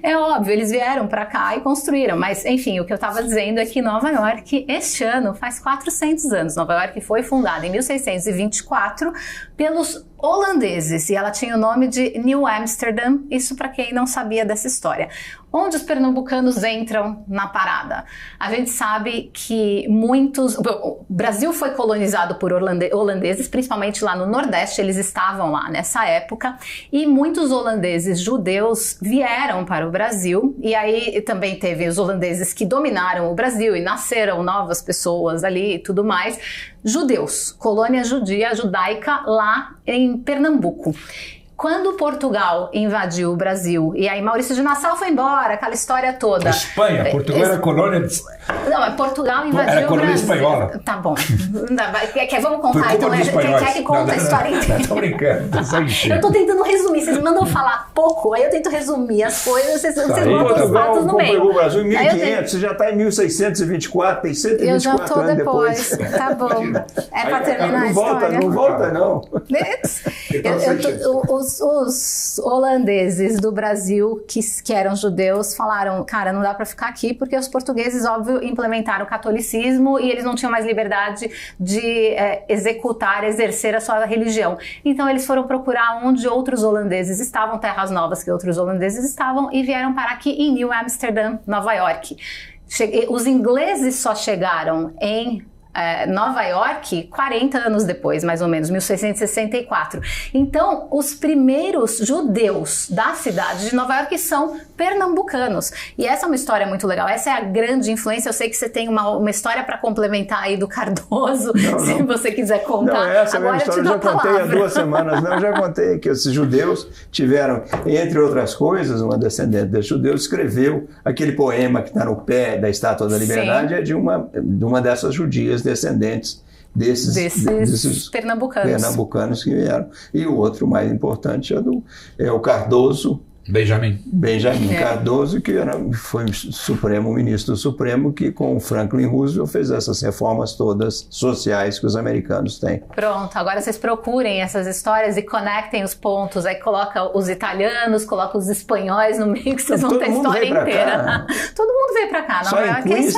É óbvio, eles vieram para cá e construíram, mas enfim, o que eu estava dizendo é que Nova York, este ano, faz 400 anos. Nova York foi fundada em 1624 pelos holandeses e ela tinha o nome de New Amsterdam, isso para quem não sabia dessa história. Onde os pernambucanos entram na parada? A gente sabe que o Brasil foi colonizado por holandeses, principalmente lá no Nordeste, eles estavam lá nessa época, e muitos holandeses judeus vieram para o Brasil, e aí também teve os holandeses que dominaram o Brasil e nasceram novas pessoas ali e tudo mais, judeus, colônia judia, judaica lá em Pernambuco. Quando Portugal invadiu o Brasil, e aí Maurício de Nassau foi embora, aquela história toda. A Espanha, Portugal era colônia... Não, Portugal invadiu era colônia o Brasil. Espanhola. Tá bom. Vamos contar, então. Quer que conta a história inteira? Tô brincando. Eu tô tentando resumir. Vocês mandam falar pouco, aí eu tento resumir as coisas, vocês botam os fatos no meio. O Brasil em 1500, você já tá em 1624, tem 124 anos depois. Eu já tô depois. Tá bom. É pra terminar a história. Não volta, não. Os holandeses do Brasil, que eram judeus, falaram, cara, não dá pra ficar aqui, porque os portugueses, óbvio, implementaram o catolicismo e eles não tinham mais liberdade de exercer a sua religião. Então eles foram procurar onde outros holandeses estavam, terras novas que outros holandeses estavam, e vieram parar aqui em New Amsterdam, Nova York. Os ingleses só chegaram em Nova York 40 anos depois, mais ou menos, 1664. Então, os primeiros judeus da cidade de Nova York são pernambucanos. E essa é uma história muito legal. Essa é a grande influência. Eu sei que você tem uma história para complementar aí do Cardoso, se você quiser contar. Não, essa agora é a história, eu já contei há 2 semanas. Não, eu já contei que esses judeus tiveram, entre outras coisas, uma descendente de judeus escreveu aquele poema que está no pé da Estátua da Liberdade, é de uma dessas judias descendentes desses pernambucanos que vieram. E o outro mais importante é o Cardoso, Benjamin Cardoso, que foi ministro supremo, que com o Franklin Roosevelt fez essas reformas todas sociais que os americanos têm. Pronto, agora vocês procurem essas histórias e conectem os pontos, aí coloca os italianos, coloca os espanhóis no meio, que vocês vão ter a história inteira. Todo mundo veio pra cá, não só é? Em Queens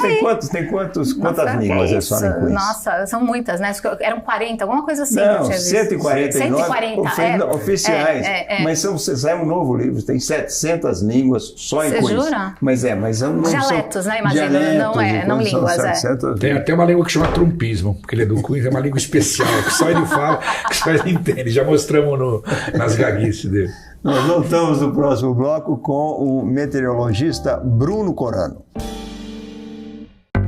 quantas línguas é só em Queens? Nossa, são muitas, né? Eram 40, alguma coisa assim. Não, 149 oficiais. Mas sai um novo livro, tem 700 línguas só em Queens. Você jura? Mas não dialetos, né? Imagina, não línguas. Tem até uma língua que chama trumpismo, porque ele é do Queens, é uma língua especial, que só ele fala, que só ele entende. Já mostramos nas gaguices dele. Nós voltamos no próximo bloco com o meteorologista Bruno Corano.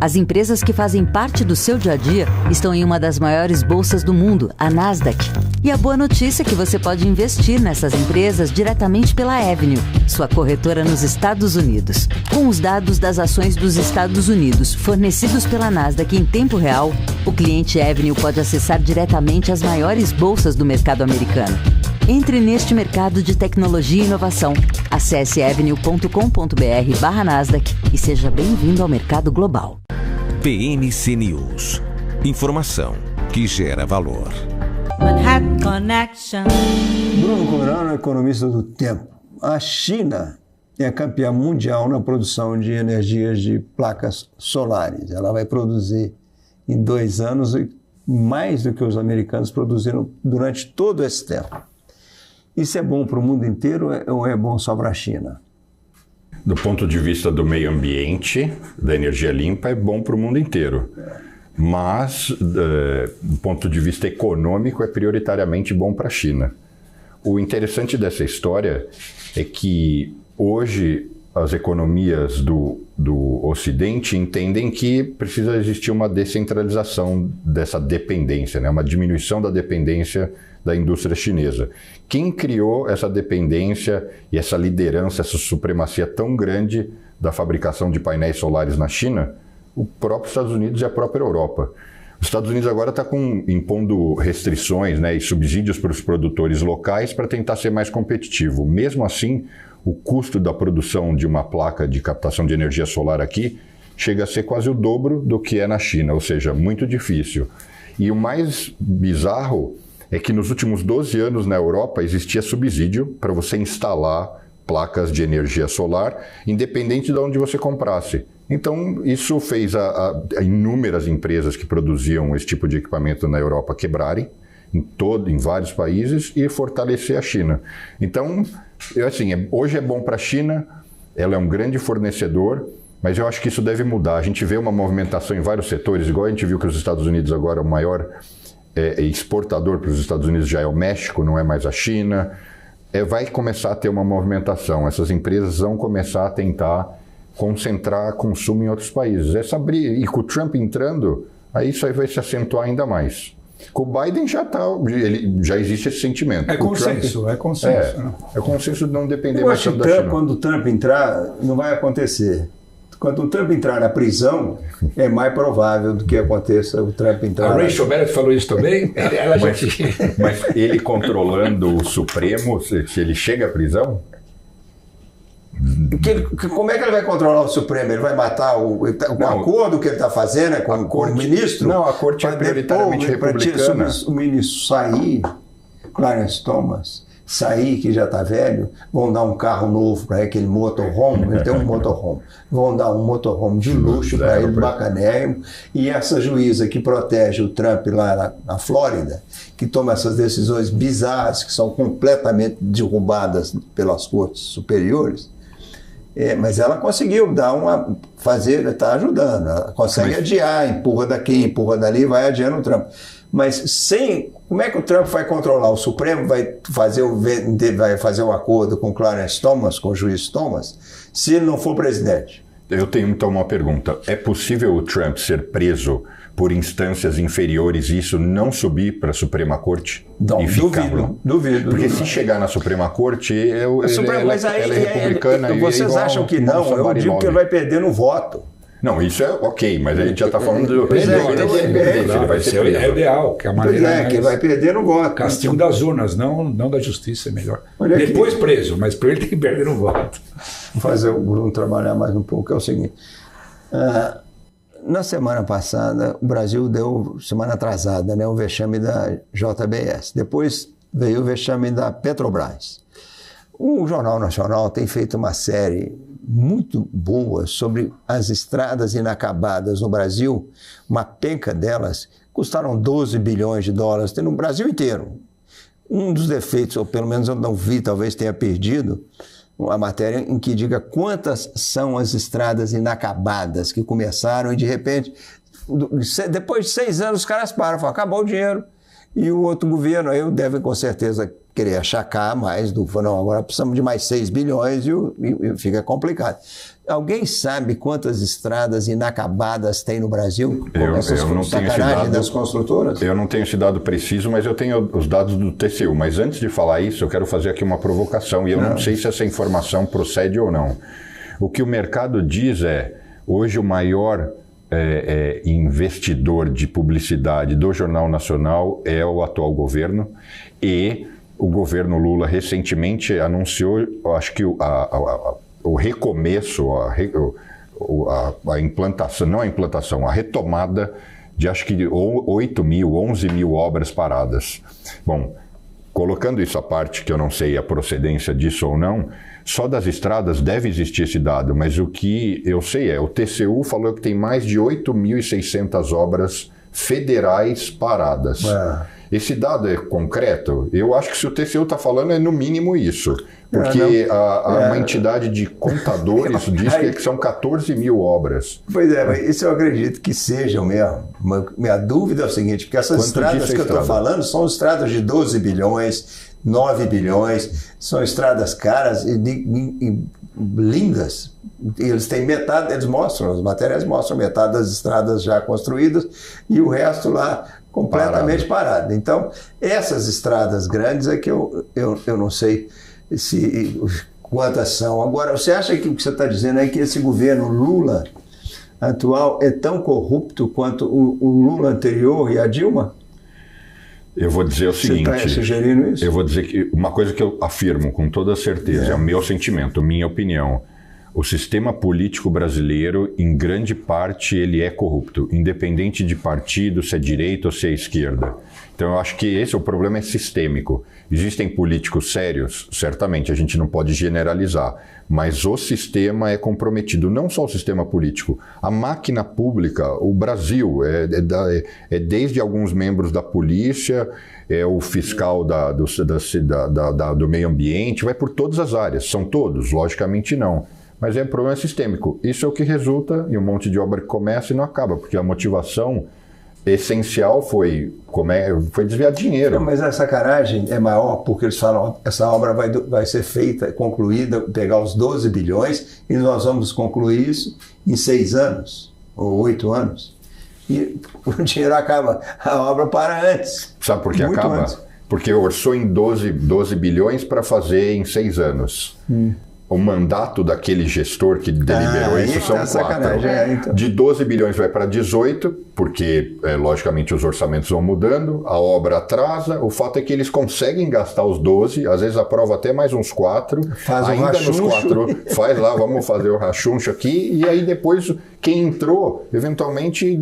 As empresas que fazem parte do seu dia a dia estão em uma das maiores bolsas do mundo, a Nasdaq. E a boa notícia é que você pode investir nessas empresas diretamente pela Avenue, sua corretora nos Estados Unidos. Com os dados das ações dos Estados Unidos fornecidos pela Nasdaq em tempo real, o cliente Avenue pode acessar diretamente as maiores bolsas do mercado americano. Entre neste mercado de tecnologia e inovação. Acesse avenue.com.br/Nasdaq e seja bem-vindo ao mercado global. PNC News. Informação que gera valor. Manhattan Connection. Bruno Corano, economista do tempo. A China é a campeã mundial na produção de energias de placas solares. Ela vai produzir em 2 anos mais do que os americanos produziram durante todo esse tempo. Isso é bom para o mundo inteiro ou é bom só para a China? Do ponto de vista do meio ambiente, da energia limpa, é bom para o mundo inteiro. Mas, do ponto de vista econômico, é prioritariamente bom para a China. O interessante dessa história é que hoje as economias do Ocidente entendem que precisa existir uma descentralização dessa dependência, né? Uma diminuição da dependência da indústria chinesa. Quem criou essa dependência e essa liderança, essa supremacia tão grande da fabricação de painéis solares na China? O próprio Estados Unidos e a própria Europa. Os Estados Unidos agora está impondo restrições, né, e subsídios para os produtores locais para tentar ser mais competitivo. Mesmo assim, o custo da produção de uma placa de captação de energia solar aqui chega a ser quase o dobro do que é na China, ou seja, muito difícil. E o mais bizarro é que nos últimos 12 anos na Europa existia subsídio para você instalar placas de energia solar, independente de onde você comprasse. Então, isso fez a inúmeras empresas que produziam esse tipo de equipamento na Europa quebrarem, em vários países, e fortalecer a China. Então, hoje é bom para a China, ela é um grande fornecedor, mas eu acho que isso deve mudar. A gente vê uma movimentação em vários setores, igual a gente viu que os Estados Unidos agora o maior exportador para os Estados Unidos já é o México, não é mais a China. Vai começar a ter uma movimentação. Essas empresas vão começar a tentar concentrar consumo em outros países. E com o Trump entrando, aí isso aí vai se acentuar ainda mais. Com o Biden já existe esse sentimento. É consenso. É consenso de não depender mais da China. Quando o Trump entrar, não vai acontecer. Quando o Trump entrar na prisão, é mais provável do que aconteça o Trump entrar... A Rachel Barrett falou isso também? Mas ele controlando o Supremo, se ele chega à prisão... Como é que ele vai controlar o Supremo? Ele vai matar o acordo que ele está fazendo com o ministro? Não, a corte é prioritariamente republicana. O ministro sair, Clarence Thomas, que já está velho, vão dar um carro novo para ele, aquele motorhome, ele tem um motorhome, vão dar um motorhome de luxo para ele, bacanérrimo, e essa juíza que protege o Trump lá na Flórida, que toma essas decisões bizarras, que são completamente derrubadas pelas cortes superiores, mas ela conseguiu está ajudando, ela consegue adiar, empurra daqui, empurra dali, vai adiando o Trump. Mas como é que o Trump vai controlar? O Supremo vai fazer um acordo com Clarence Thomas, com o juiz Thomas, se ele não for presidente? Eu tenho então uma pergunta. É possível o Trump ser preso por instâncias inferiores e isso não subir para a Suprema Corte? Não, e duvido. Porque se chegar na Suprema Corte, ela é republicana. Vocês acham que não? Eu digo que ele vai perder no voto. Não, isso é ok, mas a gente já está falando do é ideal, que a maneira quem vai perder no voto. Castigo das urnas, não da justiça, é melhor. Depois preso, mas primeiro tem que perder no voto. Vou fazer o Bruno trabalhar mais um pouco, é o seguinte. Na semana passada, o Brasil deu, semana atrasada, né, o vexame da JBS. Depois veio o vexame da Petrobras. O Jornal Nacional tem feito uma série muito boa sobre as estradas inacabadas no Brasil. Uma penca delas custaram 12 bilhões de dólares no Brasil inteiro. Um dos defeitos, ou pelo menos eu não vi, talvez tenha perdido, uma matéria em que diga quantas são as estradas inacabadas que começaram e de repente, depois de 6 anos, os caras param, falam, acabou o dinheiro. E o outro governo aí deve com certeza querer achacar mais, não, agora precisamos de mais 6 bilhões e fica complicado. Alguém sabe quantas estradas inacabadas tem no Brasil? Eu não tenho esse dado das construtoras? Eu não tenho esse dado preciso, mas eu tenho os dados do TCU. Mas antes de falar isso, eu quero fazer aqui uma provocação, e eu não sei se essa informação procede ou não. O que o mercado diz é, hoje o maior investidor de publicidade do Jornal Nacional é o atual governo, e o governo Lula recentemente anunciou, acho que o recomeço, a implantação, não a implantação, a retomada de acho que 8 mil, 11 mil obras paradas. Bom, colocando isso à parte, que eu não sei a procedência disso ou não, só das estradas deve existir esse dado, mas o que eu sei o TCU falou que tem mais de 8.600 obras federais paradas. Esse dado é concreto? Eu acho que se o TCU está falando é no mínimo isso, porque uma entidade de contadores diz que são 14 mil obras. Pois é, mas isso eu acredito que sejam mesmo. Minha dúvida é o seguinte, porque essas estradas que eu estou falando são estradas de 12 bilhões, 9 bilhões, são estradas caras e lindas. Eles têm metade, eles mostram, as matérias mostram metade das estradas já construídas e o resto lá completamente parado. Então, essas estradas grandes é que eu não sei quantas são. Agora, você acha que o que você está dizendo é que esse governo Lula atual é tão corrupto quanto o Lula anterior e a Dilma? Eu vou dizer o seguinte, você está sugerindo isso? Eu vou dizer que uma coisa que eu afirmo com toda certeza, é o meu sentimento, minha opinião. O sistema político brasileiro, em grande parte, ele é corrupto, independente de partido, se é direita ou se é esquerda. Então eu acho que o problema é sistêmico. Existem políticos sérios? Certamente, a gente não pode generalizar, mas o sistema é comprometido, não só o sistema político. A máquina pública, o Brasil, é desde alguns membros da polícia, é o fiscal do meio ambiente, vai por todas as áreas. São todos? Logicamente não. Mas é um problema sistêmico. Isso é o que resulta em um monte de obra que começa e não acaba, porque a motivação essencial foi desviar dinheiro. Não, mas a sacanagem é maior porque eles falam essa obra vai ser feita, concluída, pegar os 12 bilhões e nós vamos concluir isso em 6 anos ou 8 anos. E o dinheiro acaba, a obra para antes. Sabe por que acaba? Antes. Porque orçou em 12 bilhões para fazer em 6 anos. O mandato daquele gestor que deliberou isso são 4. Então. De 12 bilhões vai para 18, porque, logicamente, os orçamentos vão mudando, a obra atrasa. O fato é que eles conseguem gastar os 12, às vezes aprova até mais uns 4. Faz ainda nos 4, faz lá, vamos fazer o rachuncho aqui, e aí depois quem entrou, eventualmente,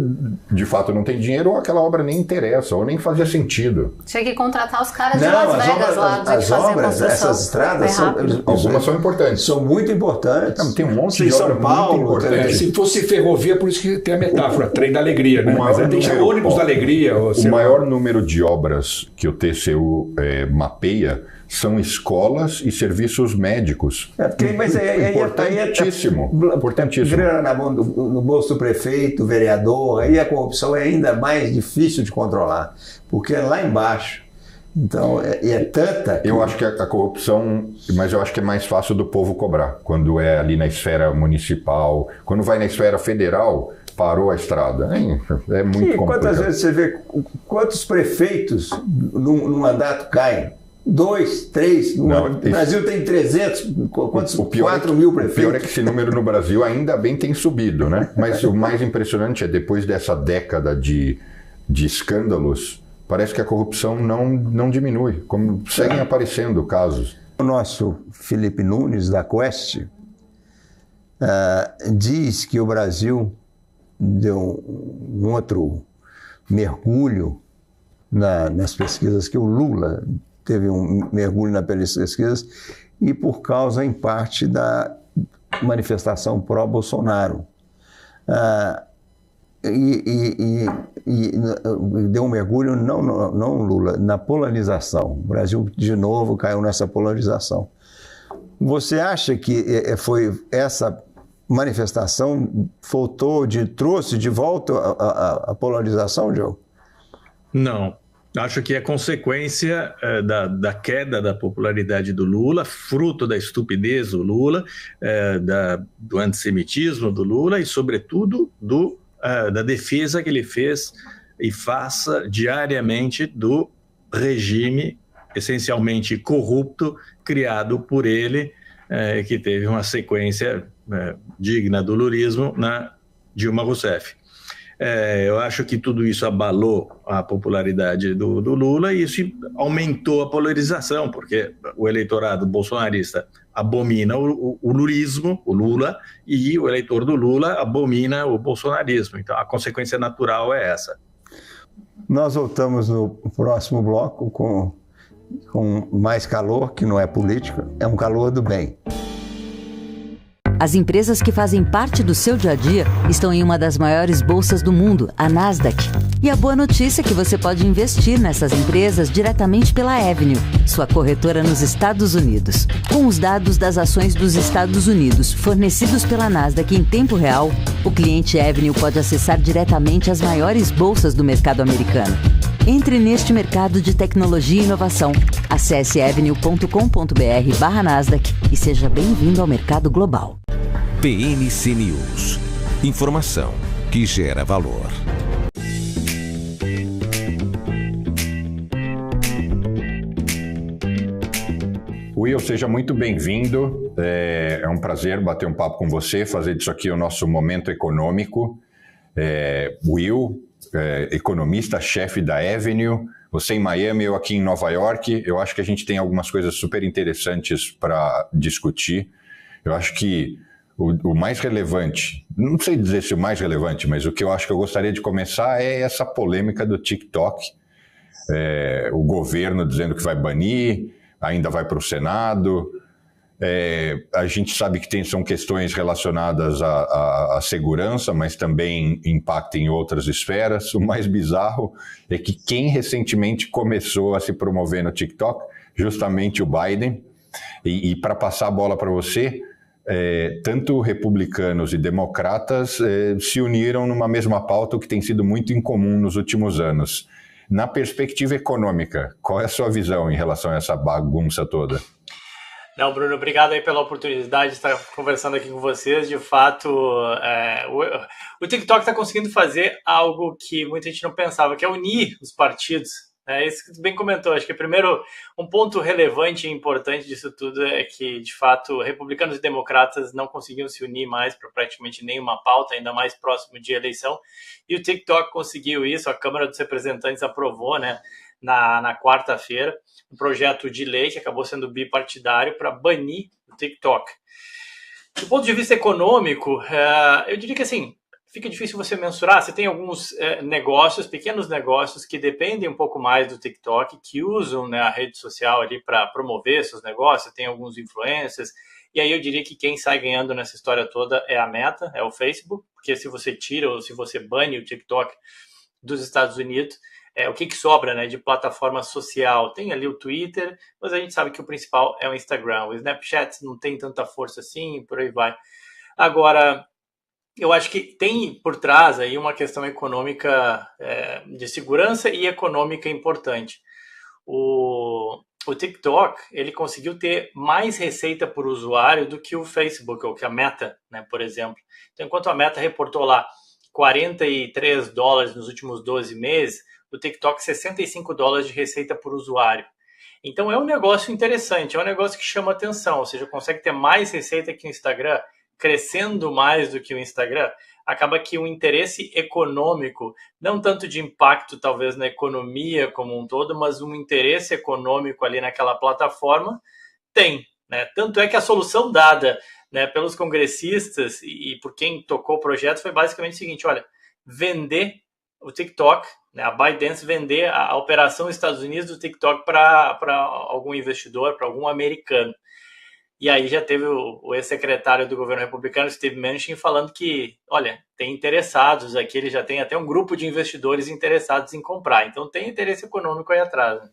de fato não tem dinheiro, ou aquela obra nem interessa, ou nem fazia sentido. Tinha que contratar os caras de Las Vegas lá, de fazer a construção. Essas estradas, algumas são importantes. São muito importantes. Não, tem um monte de obra muito importante. Se fosse ferrovia, por isso que tem a metáfora, trem da alegria, né? Mas deixa o ônibus da alegria. O maior número de obras que o TCU mapeia são escolas e serviços médicos. Importantíssimo. Importantíssimo. Grana no bolso do prefeito, vereador, aí a corrupção é ainda mais difícil de controlar, porque é lá embaixo. Então, é tanta... Que... Eu acho que a corrupção, mas eu acho que é mais fácil do povo cobrar, quando é ali na esfera municipal, quando vai na esfera federal, parou a estrada. É muito complicado. Quantas vezes você vê quantos prefeitos num mandato caem? 2, 3, o Brasil tem 300, quantos? 4 mil prefeitos. O pior é que esse número no Brasil ainda bem tem subido, né? Mas o mais impressionante é, depois dessa década de escândalos, parece que a corrupção não diminui, como seguem aparecendo casos. O nosso Felipe Nunes, da Quest, diz que o Brasil deu um outro mergulho nas pesquisas, que o Lula teve um mergulho nas pesquisas, e por causa, em parte, da manifestação pró-Bolsonaro. E deu um mergulho, não Lula, na polarização. O Brasil, de novo, caiu nessa polarização. Você acha que foi essa manifestação trouxe de volta a polarização, Joe? Não. Acho que é consequência da queda da popularidade do Lula, fruto da estupidez do Lula, do antissemitismo do Lula e, sobretudo, da defesa que ele fez e faça diariamente do regime essencialmente corrupto criado por ele, que teve uma sequência digna do lulismo na Dilma Rousseff. Eu acho que tudo isso abalou a popularidade do Lula e isso aumentou a polarização, porque o eleitorado bolsonarista abomina o lulismo, o Lula, e o eleitor do Lula abomina o bolsonarismo. Então, a consequência natural é essa. Nós voltamos no próximo bloco com mais calor, que não é política, é um calor do bem. As empresas que fazem parte do seu dia a dia estão em uma das maiores bolsas do mundo, a Nasdaq. E a boa notícia é que você pode investir nessas empresas diretamente pela Avenue, sua corretora nos Estados Unidos. Com os dados das ações dos Estados Unidos fornecidos pela Nasdaq em tempo real, o cliente Avenue pode acessar diretamente as maiores bolsas do mercado americano. Entre neste mercado de tecnologia e inovação. Acesse avenue.com.br/Nasdaq e seja bem-vindo ao mercado global. PNC News. Informação que gera valor. Will, seja muito bem-vindo. É um prazer bater um papo com você, fazer disso aqui o nosso momento econômico. Will, economista-chefe da Avenue, você em Miami, eu aqui em Nova York. Eu acho que a gente tem algumas coisas super interessantes para discutir. Eu acho que o mais relevante, não sei dizer se o mais relevante, mas o que eu acho que eu gostaria de começar é essa polêmica do TikTok. O governo dizendo que vai banir, ainda vai para o Senado. A gente sabe que são questões relacionadas à segurança, mas também impactam em outras esferas. O mais bizarro é que quem recentemente começou a se promover no TikTok, justamente o Biden. E para passar a bola para você, tanto republicanos e democratas se uniram numa mesma pauta, o que tem sido muito incomum nos últimos anos. Na perspectiva econômica, qual é a sua visão em relação a essa bagunça toda? Não, Bruno, obrigado aí pela oportunidade de estar conversando aqui com vocês. De fato, o TikTok está conseguindo fazer algo que muita gente não pensava, que é unir os partidos. Isso que tu bem comentou. Acho que primeiro, um ponto relevante e importante disso tudo é que, de fato, republicanos e democratas não conseguiam se unir mais para praticamente nenhuma pauta, ainda mais próximo de eleição. E o TikTok conseguiu isso, a Câmara dos Representantes aprovou, na quarta-feira, um projeto de lei que acabou sendo bipartidário para banir o TikTok. Do ponto de vista econômico, eu diria que assim, fica difícil você mensurar. Você tem alguns negócios, pequenos negócios, que dependem um pouco mais do TikTok, que usam a rede social ali para promover seus negócios. Tem alguns influencers. E aí eu diria que quem sai ganhando nessa história toda é a Meta, é o Facebook, porque se você tira ou se você bane o TikTok dos Estados Unidos, o que sobra de plataforma social? Tem ali o Twitter, mas a gente sabe que o principal é o Instagram. O Snapchat não tem tanta força assim, por aí vai. Agora, eu acho que tem por trás aí uma questão econômica, de segurança e econômica importante. O TikTok, ele conseguiu ter mais receita por usuário do que o Facebook, ou que a Meta, por exemplo. Então, enquanto a Meta reportou lá $43 nos últimos 12 meses, o TikTok $65 de receita por usuário. Então é um negócio interessante, é um negócio que chama atenção, ou seja, consegue ter mais receita que o Instagram, crescendo mais do que o Instagram. Acaba que o interesse econômico, não tanto de impacto talvez na economia como um todo, mas um interesse econômico ali naquela plataforma tem, né? Tanto é que a solução dada, né, pelos congressistas e por quem tocou o projeto foi basicamente o seguinte: olha, vender o TikTok, né, a ByteDance vender a operação Estados Unidos do TikTok para algum investidor, para algum americano. E aí já teve o ex-secretário do governo republicano, Steve Mnuchin, falando que, olha, tem interessados aqui, ele já tem até um grupo de investidores interessados em comprar. Então tem interesse econômico aí atrás. Né?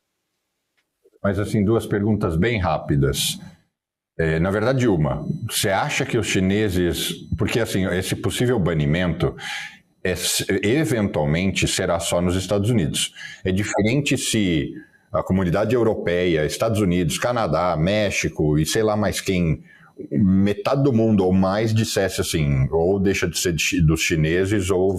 Mas assim, 2 perguntas bem rápidas. Na verdade, uma, você acha que os chineses... Porque assim, esse possível banimento eventualmente será só nos Estados Unidos. É diferente se a comunidade europeia, Estados Unidos, Canadá, México e sei lá mais quem, metade do mundo ou mais dissesse assim, ou deixa de ser dos chineses ou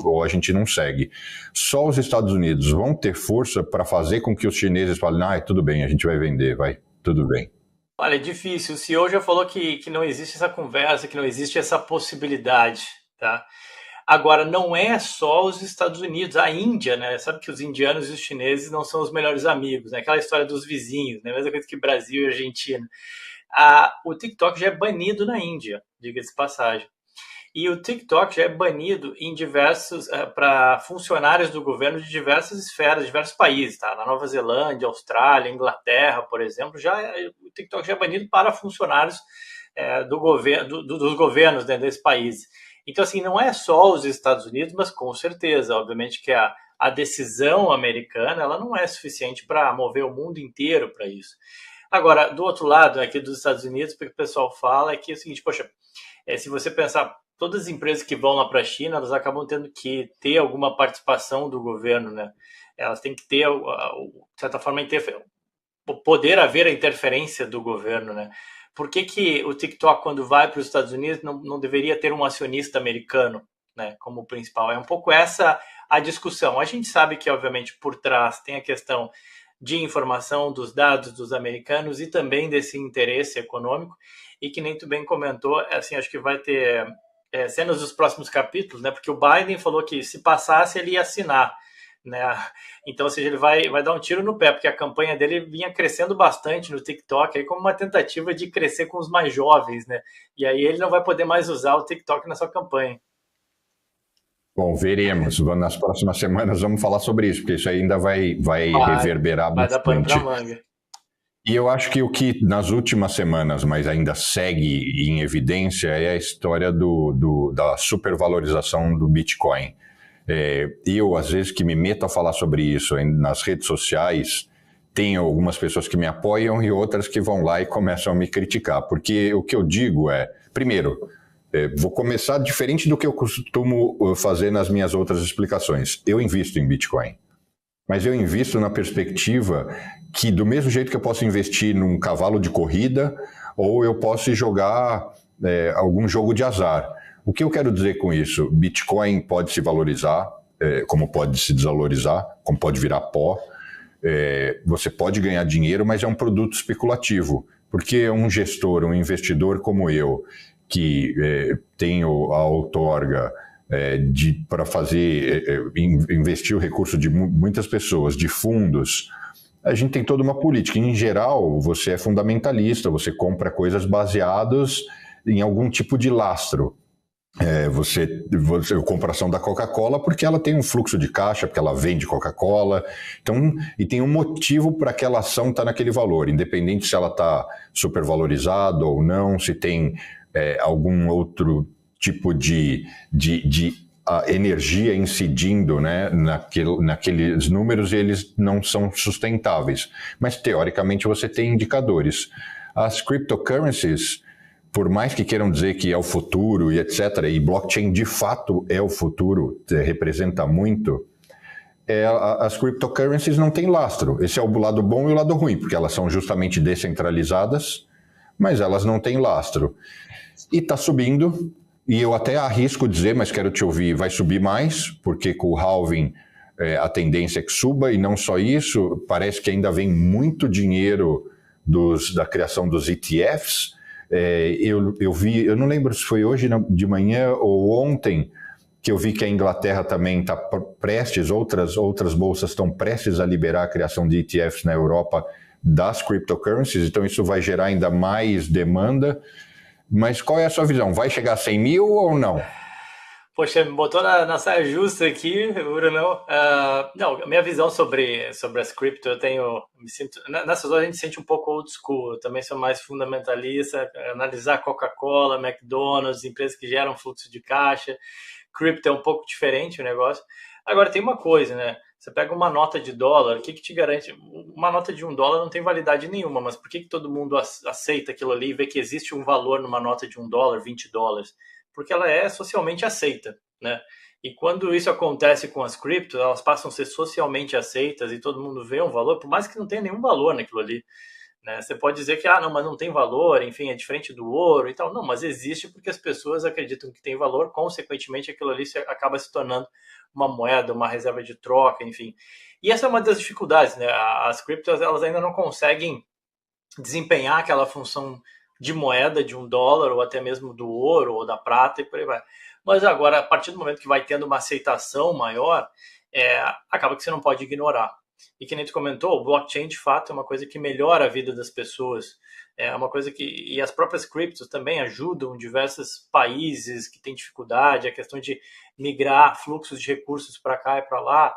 ou a gente não segue. Só os Estados Unidos vão ter força para fazer com que os chineses falem, tudo bem, a gente vai vender, tudo bem. Olha, é difícil. O CEO já falou que não existe essa conversa, que não existe essa possibilidade, tá? Agora, não é só os Estados Unidos, a Índia, né? Sabe que os indianos e os chineses não são os melhores amigos, né? Aquela história dos vizinhos, né? A mesma coisa que Brasil e Argentina. O TikTok já é banido na Índia, diga-se de passagem. E o TikTok já é banido em para funcionários do governo de diversas esferas, de diversos países, tá? Na Nova Zelândia, Austrália, Inglaterra, por exemplo, o TikTok já é banido para funcionários dos governos, né, desse país. Então, assim, não é só os Estados Unidos, mas com certeza, obviamente que a decisão americana ela não é suficiente para mover o mundo inteiro para isso. Agora, do outro lado, aqui dos Estados Unidos, o que o pessoal fala é que é o seguinte, poxa, se você pensar, todas as empresas que vão lá para a China, elas acabam tendo que ter alguma participação do governo, né? Elas têm que ter, de certa forma, poder haver a interferência do governo, né? Por que o TikTok, quando vai para os Estados Unidos, não deveria ter um acionista americano, né, como principal? É um pouco essa a discussão. A gente sabe que, obviamente, por trás tem a questão de informação dos dados dos americanos e também desse interesse econômico, e que nem tu bem comentou, assim, acho que vai ter cenas dos próximos capítulos, né, porque o Biden falou que se passasse ele ia assinar, né? Então, ou seja, ele vai dar um tiro no pé, porque a campanha dele vinha crescendo bastante no TikTok, aí como uma tentativa de crescer com os mais jovens, né? E aí ele não vai poder mais usar o TikTok na sua campanha. Bom, veremos. Nas próximas semanas vamos falar sobre isso, porque isso ainda vai reverberar bastante. Vai dar pano pra manga. E eu acho que o que nas últimas semanas, mas ainda segue em evidência, é a história da supervalorização do Bitcoin. Eu, às vezes, que me meto a falar sobre isso nas redes sociais, tenho algumas pessoas que me apoiam e outras que vão lá e começam a me criticar. Porque o que eu digo primeiro, vou começar diferente do que eu costumo fazer nas minhas outras explicações. Eu invisto em Bitcoin, mas eu invisto na perspectiva que, do mesmo jeito que eu posso investir num cavalo de corrida, ou eu posso jogar algum jogo de azar. O que eu quero dizer com isso? Bitcoin pode se valorizar, como pode se desvalorizar, como pode virar pó. Você pode ganhar dinheiro, mas é um produto especulativo. Porque um gestor, um investidor como eu, que tenho a outorga para investir o recurso de muitas pessoas, de fundos, a gente tem toda uma política. Em geral, você é fundamentalista, você compra coisas baseadas em algum tipo de lastro. Eu compro a ação da Coca-Cola porque ela tem um fluxo de caixa, porque ela vende Coca-Cola, então, e tem um motivo para aquela ação estar naquele valor, independente se ela está supervalorizada ou não, se tem algum outro tipo de energia incidindo, né, naqueles números, e eles não são sustentáveis. Mas, teoricamente, você tem indicadores. As cryptocurrencies, por mais que queiram dizer que é o futuro e etc., e blockchain de fato é o futuro, representa muito, as cryptocurrencies não têm lastro. Esse é o lado bom e o lado ruim, porque elas são justamente descentralizadas, mas elas não têm lastro. E está subindo, e eu até arrisco dizer, mas quero te ouvir, vai subir mais, porque com o halving a tendência é que suba, e não só isso, parece que ainda vem muito dinheiro da criação dos ETFs. Eu vi, eu não lembro se foi hoje de manhã ou ontem, que eu vi que a Inglaterra também está prestes, outras bolsas estão prestes a liberar a criação de ETFs na Europa das cryptocurrencies, então isso vai gerar ainda mais demanda. Mas qual é a sua visão? Vai chegar a 100 mil ou não? Poxa, me botou na saia justa aqui, Bruno. Não, a minha visão sobre as cripto, nessas horas a gente sente um pouco old school. Eu também sou mais fundamentalista, analisar Coca-Cola, McDonald's, empresas que geram fluxo de caixa. Cripto é um pouco diferente o negócio. Agora, tem uma coisa, né? Você pega uma nota de dólar, o que te garante? Uma nota de $1 não tem validade nenhuma, mas por que todo mundo aceita aquilo ali e vê que existe um valor numa nota de $1, $20? Porque ela é socialmente aceita, né? E quando isso acontece com as criptos, elas passam a ser socialmente aceitas e todo mundo vê um valor, por mais que não tenha nenhum valor naquilo ali, né? Você pode dizer que, não, mas não tem valor, enfim, é diferente do ouro e tal. Não, mas existe porque as pessoas acreditam que tem valor, consequentemente aquilo ali acaba se tornando uma moeda, uma reserva de troca, enfim. E essa é uma das dificuldades, né? As criptos, elas ainda não conseguem desempenhar aquela função de moeda de $1, ou até mesmo do ouro, ou da prata, e por aí vai. Mas agora, a partir do momento que vai tendo uma aceitação maior, acaba que você não pode ignorar. E que nem tu comentou, o blockchain, de fato, é uma coisa que melhora a vida das pessoas. É uma coisa e as próprias criptos também ajudam diversos países que têm dificuldade, a questão de migrar fluxos de recursos para cá e para lá.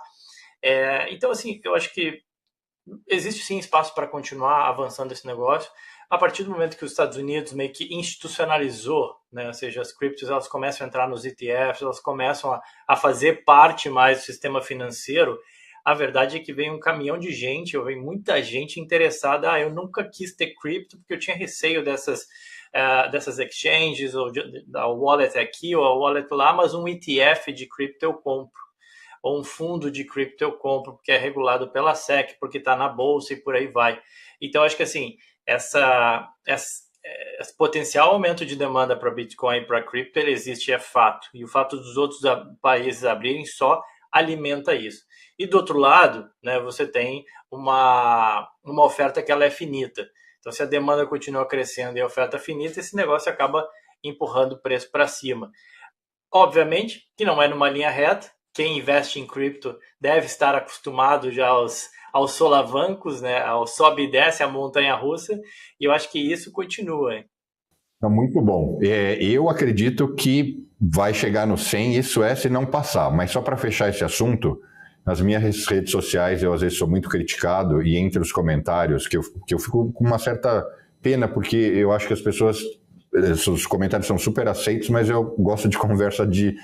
Então, assim, eu acho que existe sim espaço para continuar avançando esse negócio. A partir do momento que os Estados Unidos meio que institucionalizou, né, ou seja, as criptos elas começam a entrar nos ETFs, elas começam a fazer parte mais do sistema financeiro, a verdade é que vem um caminhão de gente, vem muita gente interessada. Eu nunca quis ter cripto porque eu tinha receio dessas exchanges, ou da wallet aqui ou a wallet lá, mas um ETF de cripto eu compro, ou um fundo de cripto eu compro, porque é regulado pela SEC, porque está na bolsa e por aí vai. Então, acho que assim, esse potencial aumento de demanda para Bitcoin e para cripto, ele existe, é fato. E o fato dos outros países abrirem só alimenta isso. E do outro lado, né, você tem uma oferta que ela é finita. Então, se a demanda continua crescendo e a oferta finita, esse negócio acaba empurrando o preço para cima. Obviamente que não é numa linha reta. Quem investe em cripto deve estar acostumado já aos solavancos, né, ao sobe e desce, a montanha-russa, e eu acho que isso continua. Hein? Muito bom. Eu acredito que vai chegar no 100, isso se não passar. Mas só para fechar esse assunto, nas minhas redes sociais eu às vezes sou muito criticado, e entre os comentários, que eu fico com uma certa pena, porque eu acho que as pessoas, os comentários são super aceitos, mas eu gosto de conversa de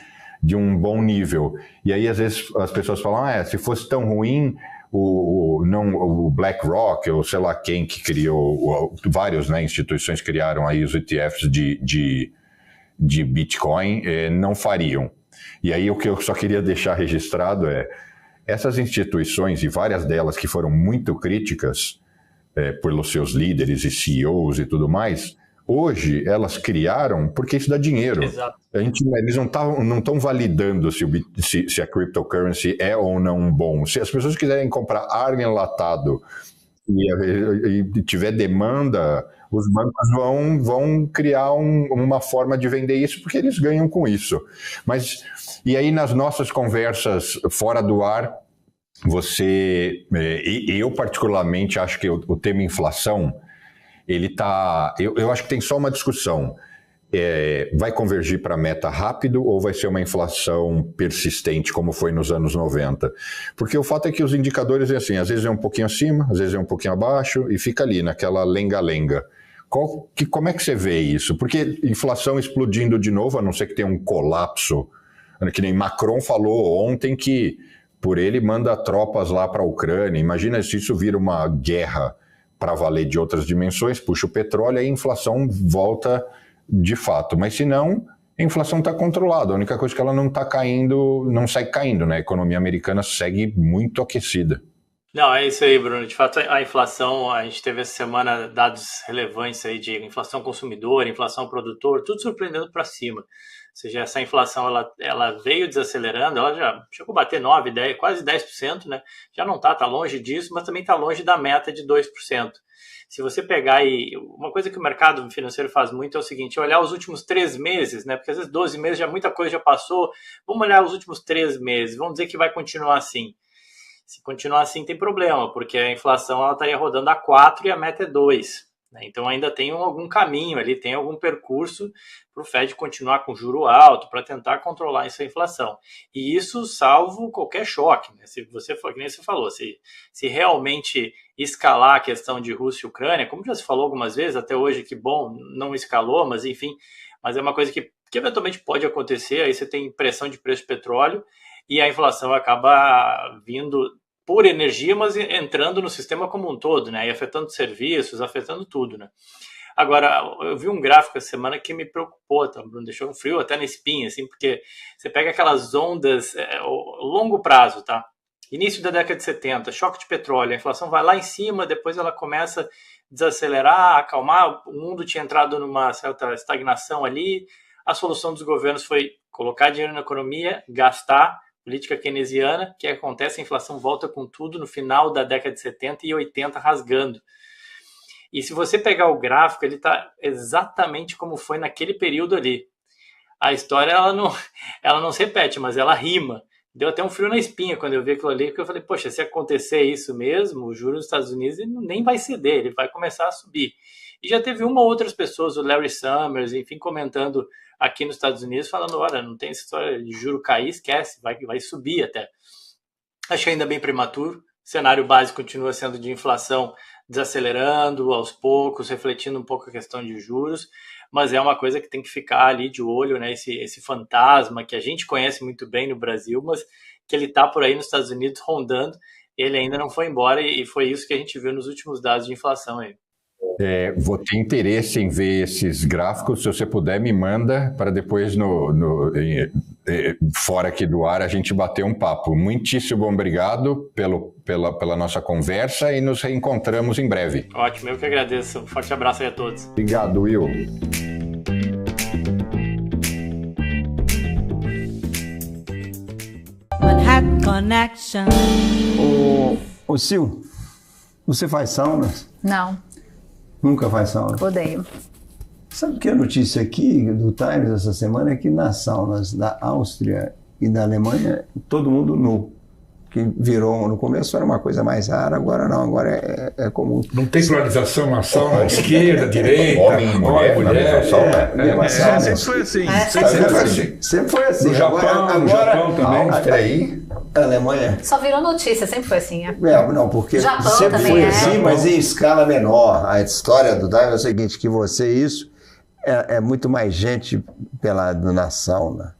um bom nível. E aí às vezes as pessoas falam, se fosse tão ruim, o BlackRock, ou sei lá quem que criou, várias, né, instituições criaram aí os ETFs de Bitcoin, não fariam. E aí o que eu só queria deixar registrado essas instituições, e várias delas que foram muito críticas pelos seus líderes e CEOs e tudo mais, hoje elas criaram porque isso dá dinheiro. Exato. Eles não estão validando se a cryptocurrency é ou não bom. Se as pessoas quiserem comprar ar enlatado e tiver demanda, os bancos vão criar uma forma de vender isso, porque eles ganham com isso. E aí nas nossas conversas fora do ar, eu particularmente acho que o tema inflação, eu acho que tem só uma discussão. Vai convergir para a meta rápido ou vai ser uma inflação persistente, como foi nos anos 90? Porque o fato é que os indicadores assim, às vezes é um pouquinho acima, às vezes é um pouquinho abaixo, e fica ali naquela lenga-lenga. Como é que você vê isso? Porque inflação explodindo de novo, a não ser que tenha um colapso, que nem Macron falou ontem que por ele manda tropas lá para a Ucrânia. Imagina se isso vira uma guerra para valer de outras dimensões, puxa o petróleo e a inflação volta de fato. Mas se não, a inflação está controlada. A única coisa é que ela não está caindo, não segue caindo, né? A economia americana segue muito aquecida. Não, é isso aí, Bruno. De fato, a inflação, a gente teve essa semana dados relevantes aí de inflação consumidor, inflação produtor, tudo surpreendendo para cima. seja, essa inflação ela veio desacelerando, ela já chegou a bater 9, 10, quase 10%, né? Já não tá longe disso, mas também está longe da meta de 2%. Se você pegar uma coisa que o mercado financeiro faz muito é o seguinte, olhar os últimos 3 meses, né? Porque às vezes 12 meses muita coisa já passou, vamos olhar os últimos 3 meses, vamos dizer que vai continuar assim. Se continuar assim tem problema, porque a inflação ela estaria rodando a 4 e a meta é 2. Então ainda tem algum caminho ali, tem algum percurso para o Fed continuar com juro alto, para tentar controlar essa inflação. E isso salvo qualquer choque, né? Se você for, que nem você falou, se realmente escalar a questão de Rússia e Ucrânia, como já se falou algumas vezes, até hoje, que bom, não escalou, mas enfim, mas é uma coisa que eventualmente pode acontecer, aí você tem pressão de preço de petróleo e a inflação acaba vindo por energia, mas entrando no sistema como um todo, né? E afetando serviços, afetando tudo, né? Agora, eu vi um gráfico essa semana que me preocupou, tá, Bruno? Deixou um frio até na espinha, assim, porque você pega aquelas ondas, longo prazo, tá? Início da década de 70, choque de petróleo, a inflação vai lá em cima, depois ela começa a desacelerar, acalmar, o mundo tinha entrado numa certa estagnação ali, a solução dos governos foi colocar dinheiro na economia, gastar, política keynesiana, que acontece, a inflação volta com tudo no final da década de 70 e 80 rasgando. E se você pegar o gráfico, ele está exatamente como foi naquele período ali. A história ela não se repete, mas ela rima. Deu até um frio na espinha quando eu vi aquilo ali, porque eu falei, poxa, se acontecer isso mesmo, o juros dos Estados Unidos ele nem vai ceder, ele vai começar a subir. E já teve uma ou outras pessoas, o Larry Summers, enfim, comentando aqui nos Estados Unidos, falando, olha, não tem essa história de juro cair, esquece, vai subir até. Acho ainda bem prematuro, o cenário básico continua sendo de inflação desacelerando aos poucos, refletindo um pouco a questão de juros, mas é uma coisa que tem que ficar ali de olho, né? Esse fantasma que a gente conhece muito bem no Brasil, mas que ele está por aí nos Estados Unidos rondando, ele ainda não foi embora e foi isso que a gente viu nos últimos dados de inflação aí. Vou ter interesse em ver esses gráficos, se você puder me manda para depois fora aqui do ar a gente bater um papo. Muitíssimo obrigado pela nossa conversa e nos reencontramos em breve. Ótimo, eu que agradeço. Um forte abraço aí a todos. Obrigado, Will. Manhattan Connection. Ô Sil, você faz saunas? Não. Nunca faz sauna? Odeio. Sabe que a notícia aqui do Times essa semana é que nas saunas da Áustria e da Alemanha, todo mundo nu. Que virou, no começo era uma coisa mais rara, agora não, agora é comum. Não tem pluralização na sauna, esquerda, direita, homem, mulher. Sempre foi assim. Sempre foi assim. No Japão, Japão também. A Alemanha. Só virou notícia, sempre foi assim. Não, porque Japão sempre foi assim, Japão. Mas em escala menor. A história do Dive é o seguinte, que é muito mais gente pelado na sauna.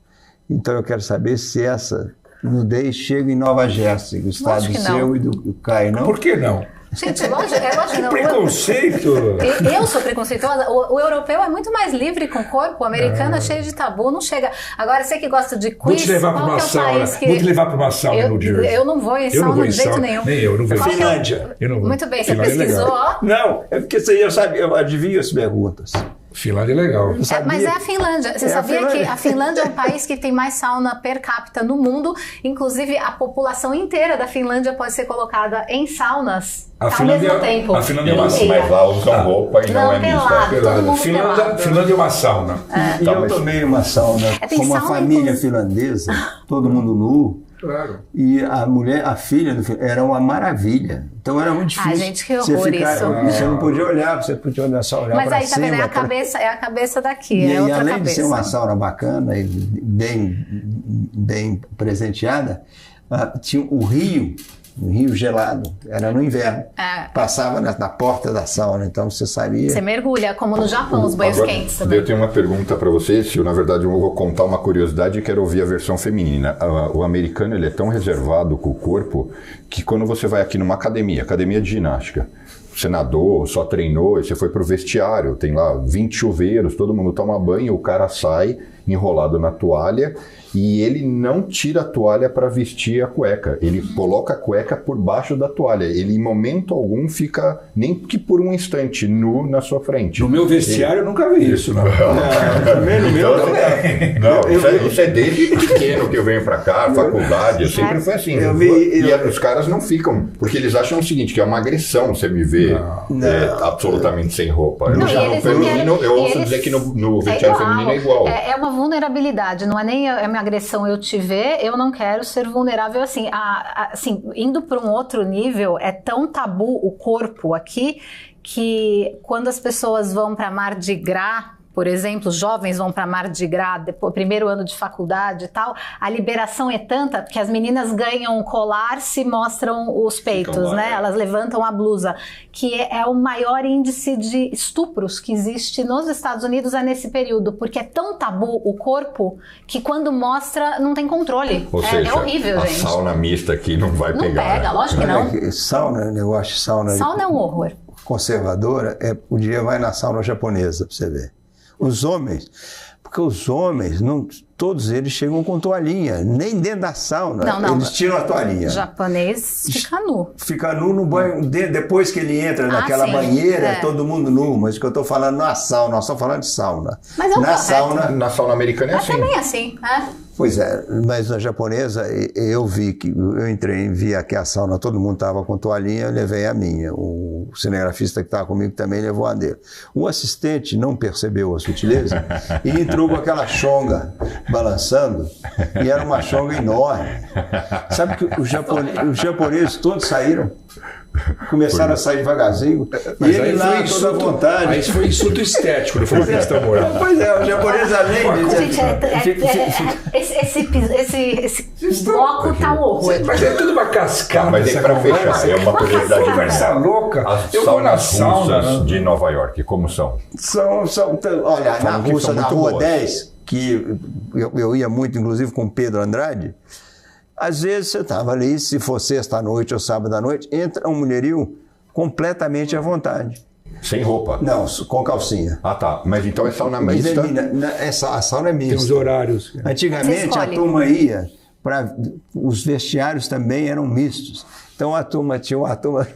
Então eu quero saber se essa nudez chega em Nova Jersey, o estado seu e do Caio, não? Por que não? Gente, lógico não. Preconceito! Eu sou preconceituosa. O europeu é muito mais livre com o corpo, o americano é cheio de tabu, não chega. Agora, você que gosta de quiz, vou te levar para uma sauna. Vou te levar para uma sauna no Jersey. Eu não vou em sauna de jeito nenhum. Nem eu, não vou. Finlândia. Muito bem, você pesquisou, ó. Não, é porque você já sabe, eu adivinho as perguntas. Finlândia é legal. Mas é a Finlândia. Você sabia que a Finlândia é o país que tem mais sauna per capita no mundo? Inclusive, a população inteira da Finlândia pode ser colocada em saunas ao mesmo tempo. A Finlândia é uma sauna. Mas lá usam roupa e não é mista. Finlândia é uma sauna. E eu tomei uma sauna com uma família finlandesa, todo mundo nu. Claro. E a filha do filho era uma maravilha. Então era muito difícil. Ai, gente, que horror isso. Você não podia olhar, você podia só olhar para cima. Mas aí, tá vendo, é a cabeça daqui, e é outra além cabeça. de ser uma sauna bacana e bem presenteada, tinha o rio gelado, era no inverno. Passava na porta da sauna, então você sabia. Você mergulha, como no Japão, os banhos quentes também. Eu tenho uma pergunta para você, Sil. Na verdade, eu vou contar uma curiosidade e quero ouvir a versão feminina. O americano ele é tão reservado com o corpo que quando você vai aqui numa academia de ginástica, você nadou, só treinou, e você foi pro vestiário, tem lá 20 chuveiros, todo mundo toma banho, o cara sai enrolado na toalha e ele não tira a toalha para vestir a cueca. Ele coloca a cueca por baixo da toalha. Ele, em momento algum, fica, nem que por um instante, nu na sua frente. No meu vestiário eu nunca vi isso, não. Também no meu também. Não, isso é desde pequeno que eu venho para cá, faculdade, sempre foi assim. E os caras não ficam, porque eles acham o seguinte, que é uma agressão você me ver absolutamente sem roupa. Eu ouço dizer que no vestiário feminino é igual. É uma vulnerabilidade, não é nem a minha agressão eu te ver, eu não quero ser vulnerável assim. Assim, indo para um outro nível, é tão tabu o corpo aqui, que quando as pessoas vão para Mardi Gras, por exemplo, os jovens vão para Mardi Gras, depois, primeiro ano de faculdade e tal, a liberação é tanta que as meninas ganham um colar se mostram os peitos, né? Elas levantam a blusa, que é o maior índice de estupros que existe nos Estados Unidos nesse período, porque é tão tabu o corpo que quando mostra não tem controle. Ou seja, é horrível, gente. A sauna mista aqui não vai pegar. Não pega, lógico que não. Sauna, negócio de sauna. Sauna é um horror. Conservadora, o dia vai na sauna japonesa, pra você ver. Os homens, porque os homens, todos eles chegam com toalhinha, nem dentro da sauna, eles tiram a toalhinha. O japonês fica nu. Fica nu no banho, depois que ele entra naquela banheira, todo mundo nu, mas o que eu estou falando na sauna, nós estamos falando de sauna. Mas na sauna americana é assim. Também é assim, Pois é, mas na japonesa eu vi que eu entrei, vi aqui a sauna, todo mundo estava com toalhinha, eu levei a minha. O cinegrafista que estava comigo também levou a dele. O assistente não percebeu a sutileza e entrou com aquela chonga balançando, e era uma chonga enorme. Sabe que os japoneses todos saíram? Começaram a sair devagarzinho, mas e ele lá toda à vontade. Aí isso foi insulto estético, não foi uma questão moral. Pois é, o japonês além esse bloco tá um horror. Mas é tudo uma cascada. Mas é para fechar, é uma curiosidade. Conversa louca. As saunas russas de Nova York, como são? Olha, na Rússia, na Rua 10, que eu ia muito, inclusive, com Pedro Andrade. Às vezes você estava ali, se for sexta-noite ou sábado-à-noite, entra um mulherio completamente à vontade. Sem roupa? Não, com calcinha. Ah, tá. Mas então é sauna mista? A sauna é mista. Tem os horários. Antigamente a turma ia para... Os vestiários também eram mistos. Então tinha uma turma,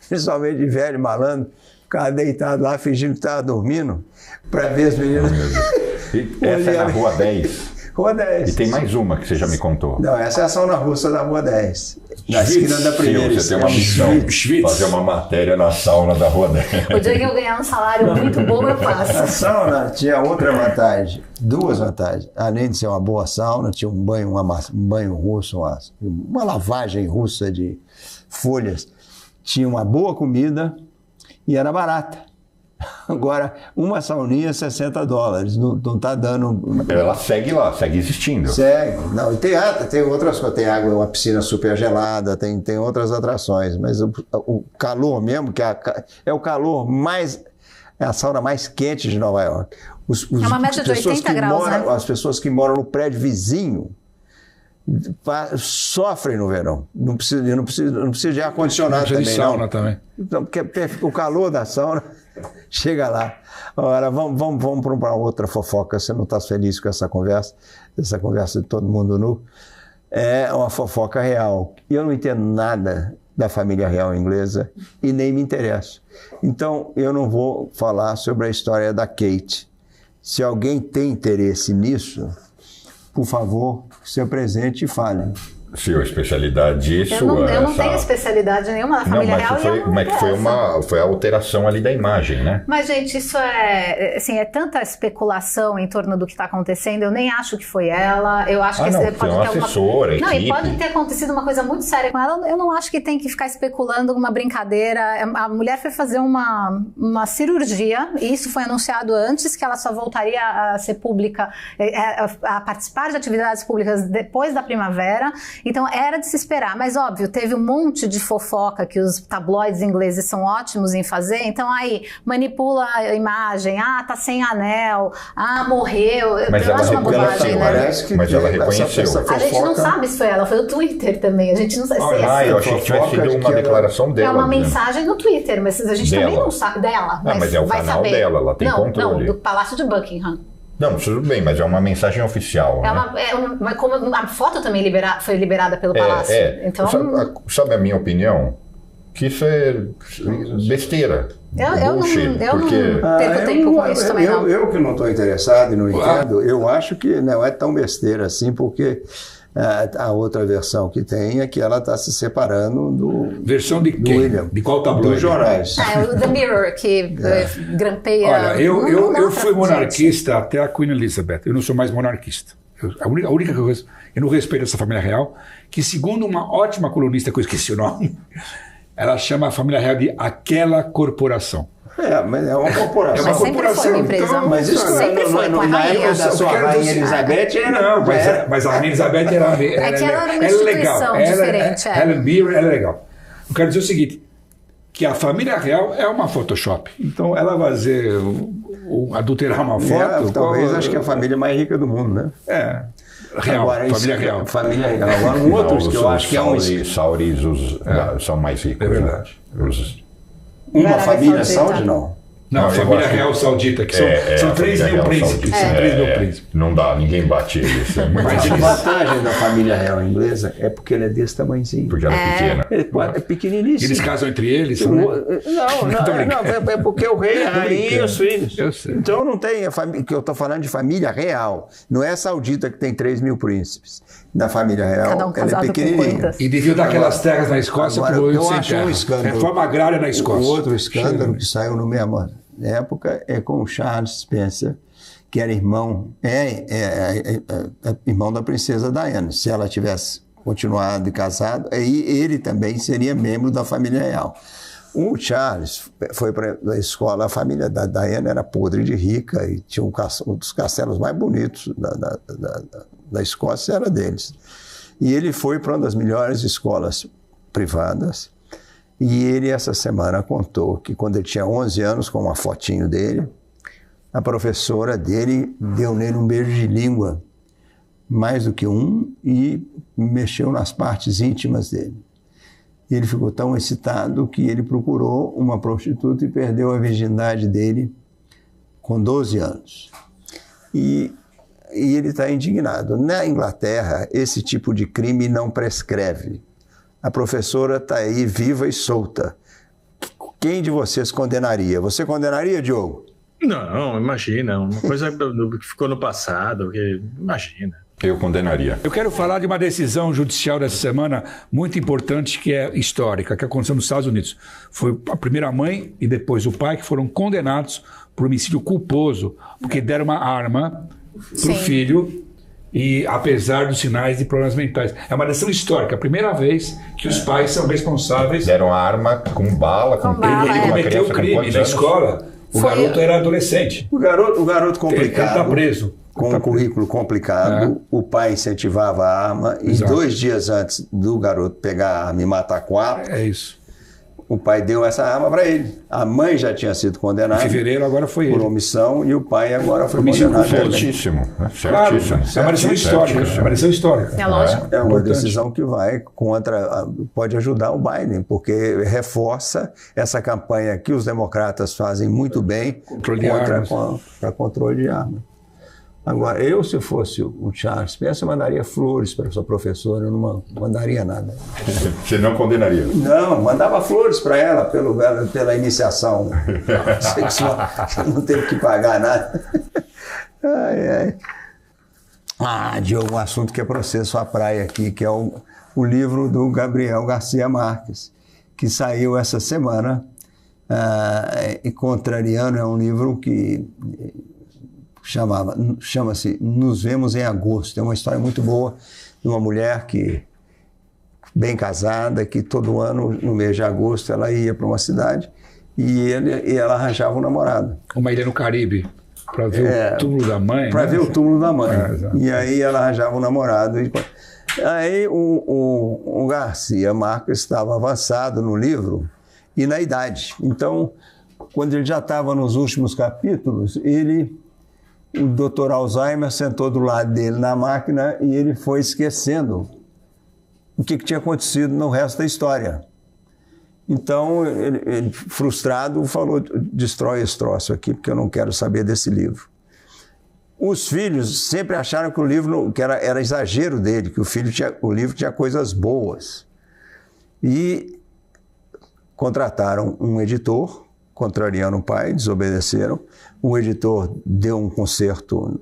principalmente de velho malandro, ficava deitado lá, fingindo que estava dormindo, para ver as meninas... Essa é na Rua 10? Rua 10. E tem mais uma que você já me contou. Não, essa é a sauna russa da Rua 10. Na esquina da primeira. Você tem uma missão, fazer uma matéria na sauna da Rua 10. O dia que eu ganhar um salário muito bom, eu faço. A sauna tinha outra vantagem, duas vantagens. Além de ser uma boa sauna, tinha um banho russo, uma lavagem russa de folhas. Tinha uma boa comida e era barata. Agora, uma sauninha, $60. Não está dando... Ela segue lá, segue existindo. Segue. Não, tem outras coisas. Tem água, uma piscina super gelada, tem outras atrações. Mas o calor mesmo, que é o calor mais... É a sauna mais quente de Nova York. É uma média de 80 graus, né? As pessoas que moram no prédio vizinho sofrem no verão. Não precisa de ar-condicionado também. De sauna também. Então, porque o calor da sauna chega lá. Agora, vamos para uma outra fofoca. Você não está feliz com essa conversa de todo mundo nu. É uma fofoca real. E eu não entendo nada da família real inglesa e nem me interesso. Então, eu não vou falar sobre a história da Kate. Se alguém tem interesse nisso, por favor, se apresente e fale. Sua especialidade isso? Eu não tenho especialidade nenhuma na família real. Foi a alteração ali da imagem, né? Mas, gente, isso é tanta especulação em torno do que está acontecendo. Eu nem acho que foi ela. Eu acho que pode ter assessora, não, e pode ter acontecido uma coisa muito séria com ela. Eu não acho que tem que ficar especulando uma brincadeira. A mulher foi fazer uma cirurgia, e isso foi anunciado antes, que ela só voltaria a ser pública, a participar de atividades públicas depois da primavera. Então era de se esperar, mas óbvio, teve um monte de fofoca que os tabloides ingleses são ótimos em fazer, então aí manipula a imagem, tá sem anel, morreu, mas eu acho uma bobagem, né? Mas ela reconheceu. A gente não sabe se foi ela, foi o Twitter também, a gente não sabe. Eu achei que tivesse sido uma declaração dela. É uma mensagem no Twitter, mas a gente também não sabe dela. Mas é o canal dela, ela tem controle. Não, do Palácio de Buckingham. Não, tudo bem, mas é uma mensagem oficial. Mas como a foto também foi liberada pelo Palácio. Então... Sabe a minha opinião? Que isso é besteira. Eu não perco tempo com isso também, não. Eu que não estou interessado e não entendo, eu acho que não é tão besteira assim, porque a outra versão que tem é que ela está se separando do... Versão de quem? William, de qual tabloide? Dos jornais. O The Mirror, que grampeia... Olha, eu fui monarquista até a Queen Elizabeth. Eu não sou mais monarquista. A única coisa... Eu não respeito essa família real, que segundo uma ótima colunista, que eu esqueci o nome... Ela chama a família real de aquela corporação. Mas é uma corporação. Mas sempre foi uma empresa. Então, mas isso sempre foi na época da sua Rainha Elizabeth. Mas a Rainha Elizabeth era uma instituição diferente. Helen Mirren era legal. Eu quero dizer o seguinte, que a família real é uma Photoshop. Então ela vai adulterar uma foto... Talvez acho que é a família mais rica do mundo, né? Real, agora, família real. Família real. Agora, outros que eu acho que é um... Sauris são mais ricos. É verdade. Uma família saudita, não? Não, a família real saudita, que são 3 mil príncipes. São 3 mil príncipes. Não dá, ninguém bate eles. Mas a vantagem da família real inglesa é porque ela é desse tamanhozinho. Porque ela é pequena. É pequeniníssimo. Eles casam entre eles? Não, é porque o rei, a rainha e os filhos. Eu sei. Então não tem a família, que eu estou falando de família real. Não é saudita que tem 3 mil príncipes. Na família real, ela é pequenininha. E devido daquelas terras na Escócia, eu acho um escândalo. Reforma agrária na Escócia. O outro escândalo que saiu no mesmo época é com o Charles Spencer, que era irmão da princesa Diana. Se ela tivesse continuado e casado, aí ele também seria membro da família real. O Charles foi para a escola, a família da Diana era podre de rica e tinha um dos castelos mais bonitos da Escócia, era deles. E ele foi para uma das melhores escolas privadas. E ele, essa semana, contou que quando ele tinha 11 anos, com uma fotinho dele, a professora dele deu nele um beijo de língua, mais do que um, e mexeu nas partes íntimas dele. E ele ficou tão excitado que ele procurou uma prostituta e perdeu a virgindade dele com 12 anos. E ele está indignado. Na Inglaterra, esse tipo de crime não prescreve. A professora está aí viva e solta. Quem de vocês condenaria? Você condenaria, Diogo? Não, imagina. Uma coisa que ficou no passado, imagina. Eu condenaria. Eu quero falar de uma decisão judicial dessa semana muito importante, que é histórica, que aconteceu nos Estados Unidos. Foi a primeira mãe e depois o pai que foram condenados por homicídio culposo, porque deram uma arma para o filho, e apesar dos sinais de problemas mentais. É uma decisão histórica, a primeira vez que os pais são responsáveis. Deram a arma com bala, com crime. Ele cometeu o crime na escola. O garoto era adolescente. O garoto complicado. Ele está preso. Com um currículo complicado, o pai incentivava a arma. Exato. E 2 dias antes do garoto pegar a arma e matar 4, o pai deu essa arma para ele. A mãe já tinha sido condenada. Em fevereiro, agora foi ele. Por omissão, e o pai agora foi condenado. Certíssimo. Claro, é uma decisão histórica. É uma decisão histórica. É lógico. É uma decisão que vai contra, pode ajudar o Biden, porque reforça essa campanha que os democratas fazem muito bem para controle de armas. Agora, se fosse o Charles Spencer, eu mandaria flores para sua professora, eu não mandaria nada. Você não condenaria? Não, mandava flores para ela pela iniciação sexual. Não teve que pagar nada. Diogo, um assunto que é para você, sua praia aqui, que é o livro do Gabriel Garcia Marques, que saiu essa semana. E Contrariando é um livro que chama-se Nos Vemos em Agosto. É uma história muito boa de uma mulher bem casada, que todo ano, no mês de agosto, ela ia para uma cidade e ela arranjava um namorado. Uma ilha no Caribe, para ver o túmulo da mãe. Para ver o túmulo da mãe. E aí ela arranjava um namorado. Aí o Garcia Marques estava avançado no livro e na idade. Então, quando ele já estava nos últimos capítulos, o Dr. Alzheimer sentou do lado dele na máquina e ele foi esquecendo o que tinha acontecido no resto da história. Então, ele frustrado, falou: destrói esse troço aqui, porque eu não quero saber desse livro. Os filhos sempre acharam que o livro que era exagero dele, que o livro tinha coisas boas. E contrataram um editor, contrariando o pai, desobedeceram. O editor deu um conserto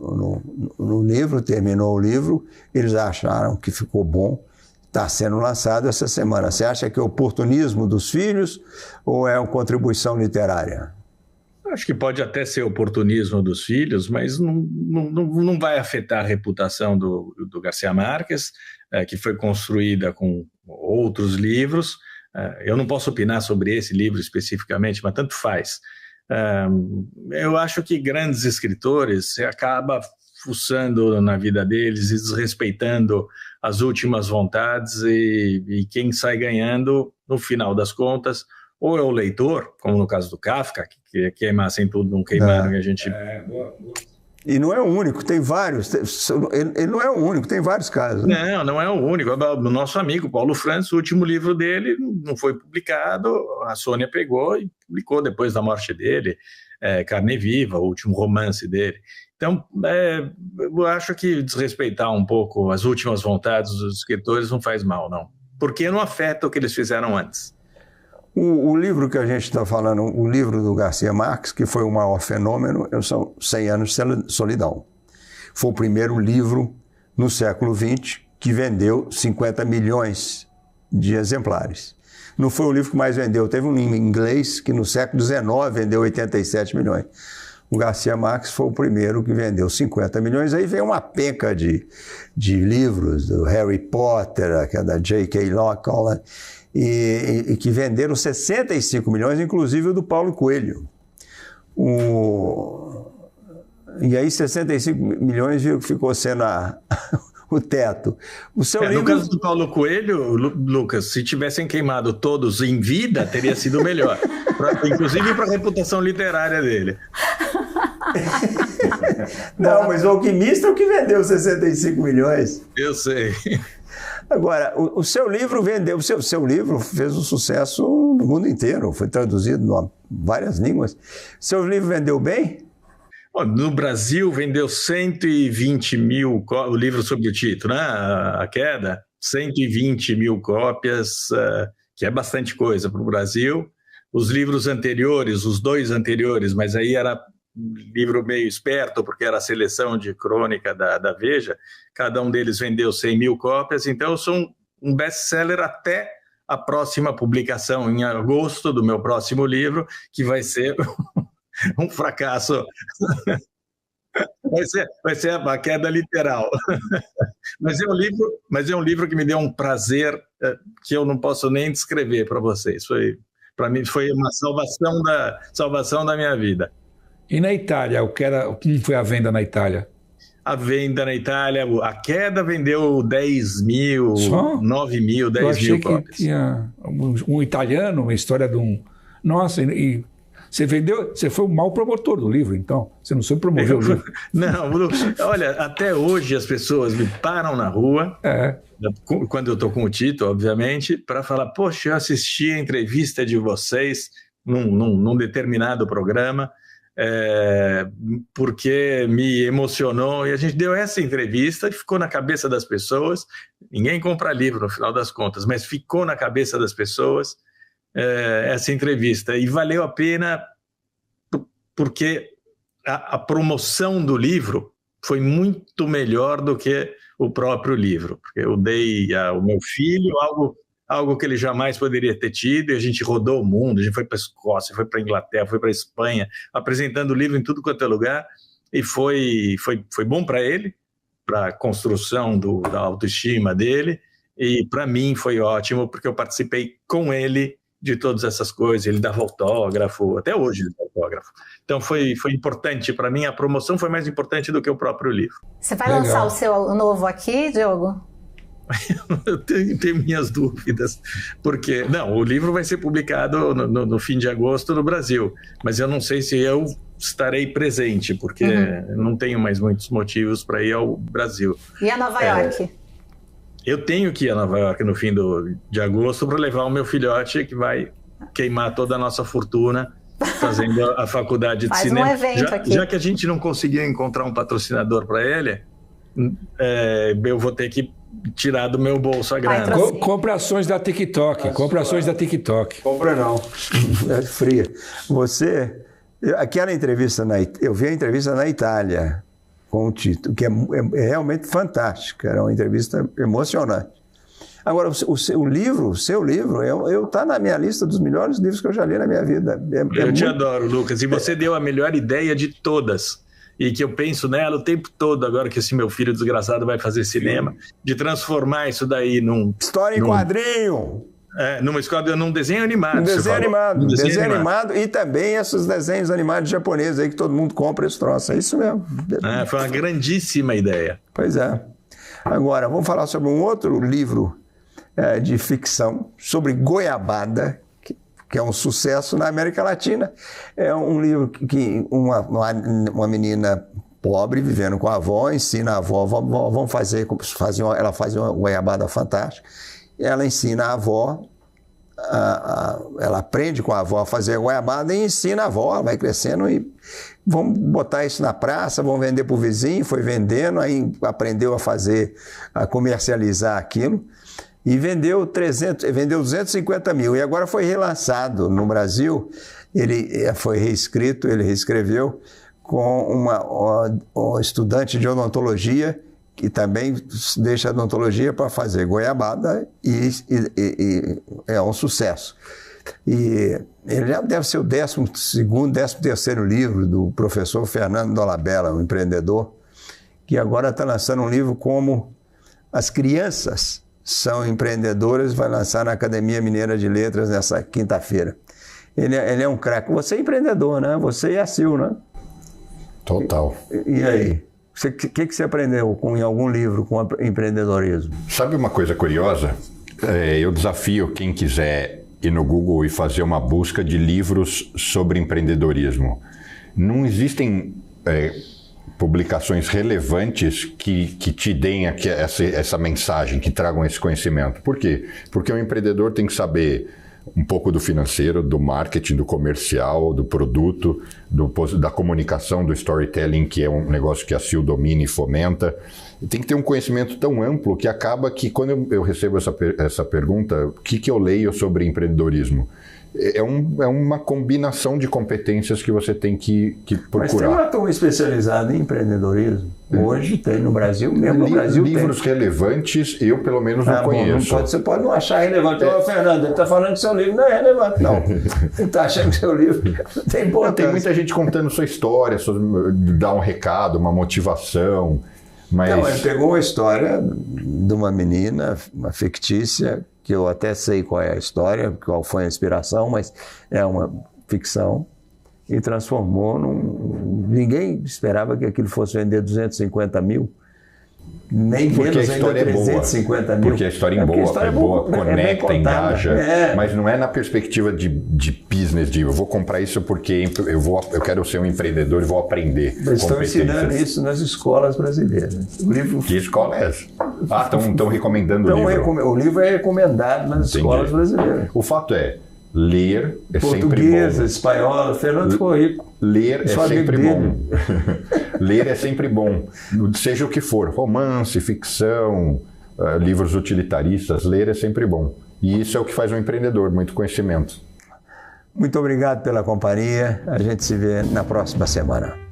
no livro, terminou o livro, eles acharam que ficou bom, está sendo lançado essa semana. Você acha que é oportunismo dos filhos ou é uma contribuição literária? Acho que pode até ser oportunismo dos filhos, mas não vai afetar a reputação do Garcia Marques, que foi construída com outros livros. Eu não posso opinar sobre esse livro especificamente, mas tanto faz. Eu acho que grandes escritores, você acaba fuçando na vida deles e desrespeitando as últimas vontades, e quem sai ganhando, no final das contas, ou é o leitor, como no caso do Kafka, que queimassem tudo, não queimaram, e a gente... E não é o único, tem vários. Ele não é o único, tem vários casos. Né? Não é o único. O nosso amigo Paulo Francis, o último livro dele não foi publicado, a Sônia pegou e publicou depois da morte dele, Carne Viva, o último romance dele. Então, eu acho que desrespeitar um pouco as últimas vontades dos escritores não faz mal, não. Porque não afeta o que eles fizeram antes. O livro que a gente está falando, o livro do Garcia Marques, que foi o maior fenômeno, são 100 Anos de Solidão. Foi o primeiro livro no século XX que vendeu 50 milhões de exemplares. Não foi o livro que mais vendeu, teve um em inglês que no século XIX vendeu 87 milhões. O Garcia Marques foi o primeiro que vendeu 50 milhões. Aí veio uma penca de livros, do Harry Potter, que é da J.K. Rowling, e que venderam 65 milhões, inclusive o do Paulo Coelho. E aí 65 milhões ficou sendo o teto. O seu livro... No caso do Paulo Coelho, Lucas, se tivessem queimado todos em vida, teria sido melhor. Inclusive para a reputação literária dele. Não, mas o Alquimista é o que vendeu 65 milhões. Eu sei. Agora, o seu livro vendeu, o seu livro fez um sucesso no mundo inteiro, foi traduzido em várias línguas. Seu livro vendeu bem? No Brasil vendeu 120 mil, o livro sob o título, né? A Queda, 120 mil cópias, que é bastante coisa para o Brasil. Os livros anteriores, os 2 anteriores, mas aí era livro meio esperto, porque era a seleção de crônica da Veja, cada um deles vendeu 100 mil cópias, então eu sou um best-seller até a próxima publicação, em agosto, do meu próximo livro, que vai ser um fracasso. Vai ser a queda literal. Mas é um livro que me deu um prazer que eu não posso nem descrever para vocês. Para mim foi uma salvação da minha vida. E na Itália, como foi a venda na Itália? A venda na Itália, a Queda vendeu 10 mil, só? 9 mil, 10 mil cópias. Eu achei que tinha um italiano, uma história de um... Nossa, e você vendeu, você foi o mau promotor do livro, então? Você não soube promover o livro? Não, olha, até hoje as pessoas me param na rua, quando eu estou com o Tito, obviamente, para falar, poxa, eu assisti a entrevista de vocês num determinado programa, porque me emocionou, e a gente deu essa entrevista e ficou na cabeça das pessoas. Ninguém compra livro no final das contas, mas ficou na cabeça das pessoas essa entrevista, e valeu a pena porque a promoção do livro foi muito melhor do que o próprio livro, porque eu dei ao meu filho algo que ele jamais poderia ter tido, e a gente rodou o mundo, a gente foi para a Escócia, foi para a Inglaterra, foi para a Espanha, apresentando o livro em tudo quanto é lugar, e foi bom para ele, para a construção da autoestima dele, e para mim foi ótimo, porque eu participei com ele de todas essas coisas, ele dava autógrafo, até hoje ele dá autógrafo. Então foi importante para mim, a promoção foi mais importante do que o próprio livro. Você vai lançar o seu novo aqui, Diogo? Eu tenho minhas dúvidas, porque o livro vai ser publicado no fim de agosto no Brasil, mas eu não sei se eu estarei presente, porque não tenho mais muitos motivos para ir ao Brasil. E a Nova York? Eu tenho que ir a Nova York no fim de agosto para levar o meu filhote, que vai queimar toda a nossa fortuna fazendo a faculdade de cinema. Faz um evento aqui. Já que a gente não conseguiu encontrar um patrocinador para ele, eu vou ter que tirar do meu bolso a grana. Compra ações da TikTok. Compra ações da TikTok. Compra não. É fria. Aquela entrevista, eu vi a entrevista na Itália com o Tito, que é realmente fantástica. Era uma entrevista emocionante. Agora, o seu livro, está na minha lista dos melhores livros que eu já li na minha vida. Eu te adoro, Lucas. E você deu a melhor ideia de todas. E que eu penso nela o tempo todo, agora que esse meu filho desgraçado vai fazer cinema, de transformar isso daí num... História em quadrinho! Num desenho animado. Desenho animado e também esses desenhos animados japoneses aí que todo mundo compra esse troço. É isso mesmo. Foi uma grandíssima ideia. Pois é. Agora, vamos falar sobre um outro livro de ficção sobre goiabada, que é um sucesso na América Latina. É um livro que uma menina pobre vivendo com a avó ensina a avó, ela faz uma goiabada fantástica. Ela ensina a avó, ela aprende com a avó a fazer a goiabada e ensina a avó, ela vai crescendo e vamos botar isso na praça, vamos vender para o vizinho, foi vendendo, aí aprendeu a comercializar aquilo. E vendeu 250 mil. E agora foi relançado no Brasil. Ele foi reescrito, ele reescreveu com uma estudante de odontologia que também deixa a odontologia para fazer goiabada e é um sucesso. E ele já deve ser o 12º, 13º livro do professor Fernando Dolabella, um empreendedor, que agora está lançando um livro como As Crianças São Empreendedoras, vai lançar na Academia Mineira de Letras nessa quinta-feira. Ele é um craque. Você é empreendedor, né? Você é a Sil, né? Total. E aí? O que você aprendeu em algum livro com empreendedorismo? Sabe uma coisa curiosa? Eu desafio quem quiser ir no Google e fazer uma busca de livros sobre empreendedorismo. Não existem publicações relevantes que te deem essa mensagem, que tragam esse conhecimento. Por quê? Porque o empreendedor tem que saber um pouco do financeiro, do marketing, do comercial, do produto, da comunicação, do storytelling, que é um negócio que a Sil domina e fomenta. Tem que ter um conhecimento tão amplo que acaba que, quando eu recebo essa pergunta, o que eu leio sobre empreendedorismo? É uma combinação de competências que você tem que procurar. Mas tem uma turma especializada em empreendedorismo. Hoje tem no Brasil, mesmo no Brasil livros relevantes, eu pelo menos não conheço. Você pode não achar relevante. Fernando, ele está falando que seu livro não é relevante, não. Ele está achando que seu livro tem importância. Tem muita gente contando sua história, dar um recado, uma motivação. Mas... Não, ele pegou uma história de uma menina, uma fictícia, que eu até sei qual é a história, qual foi a inspiração, mas é uma ficção, e transformou Ninguém esperava que aquilo fosse vender 250 mil, nem menos ainda 350 mil. Porque a história é boa, conecta, engaja, mas não é na perspectiva de business, de eu vou comprar isso porque eu quero ser um empreendedor e vou aprender. Eles estão ensinando isso nas escolas brasileiras. O livro... Que escola é essa? Estão recomendando o livro. O livro é recomendado nas escolas brasileiras. O fato é, ler é sempre bom. Português, espanhol, Fernando ficou rico. Ler é sempre bom. Ler é sempre bom. Seja o que for, romance, ficção, livros utilitaristas, ler é sempre bom. E isso é o que faz um empreendedor, muito conhecimento. Muito obrigado pela companhia. A gente se vê na próxima semana.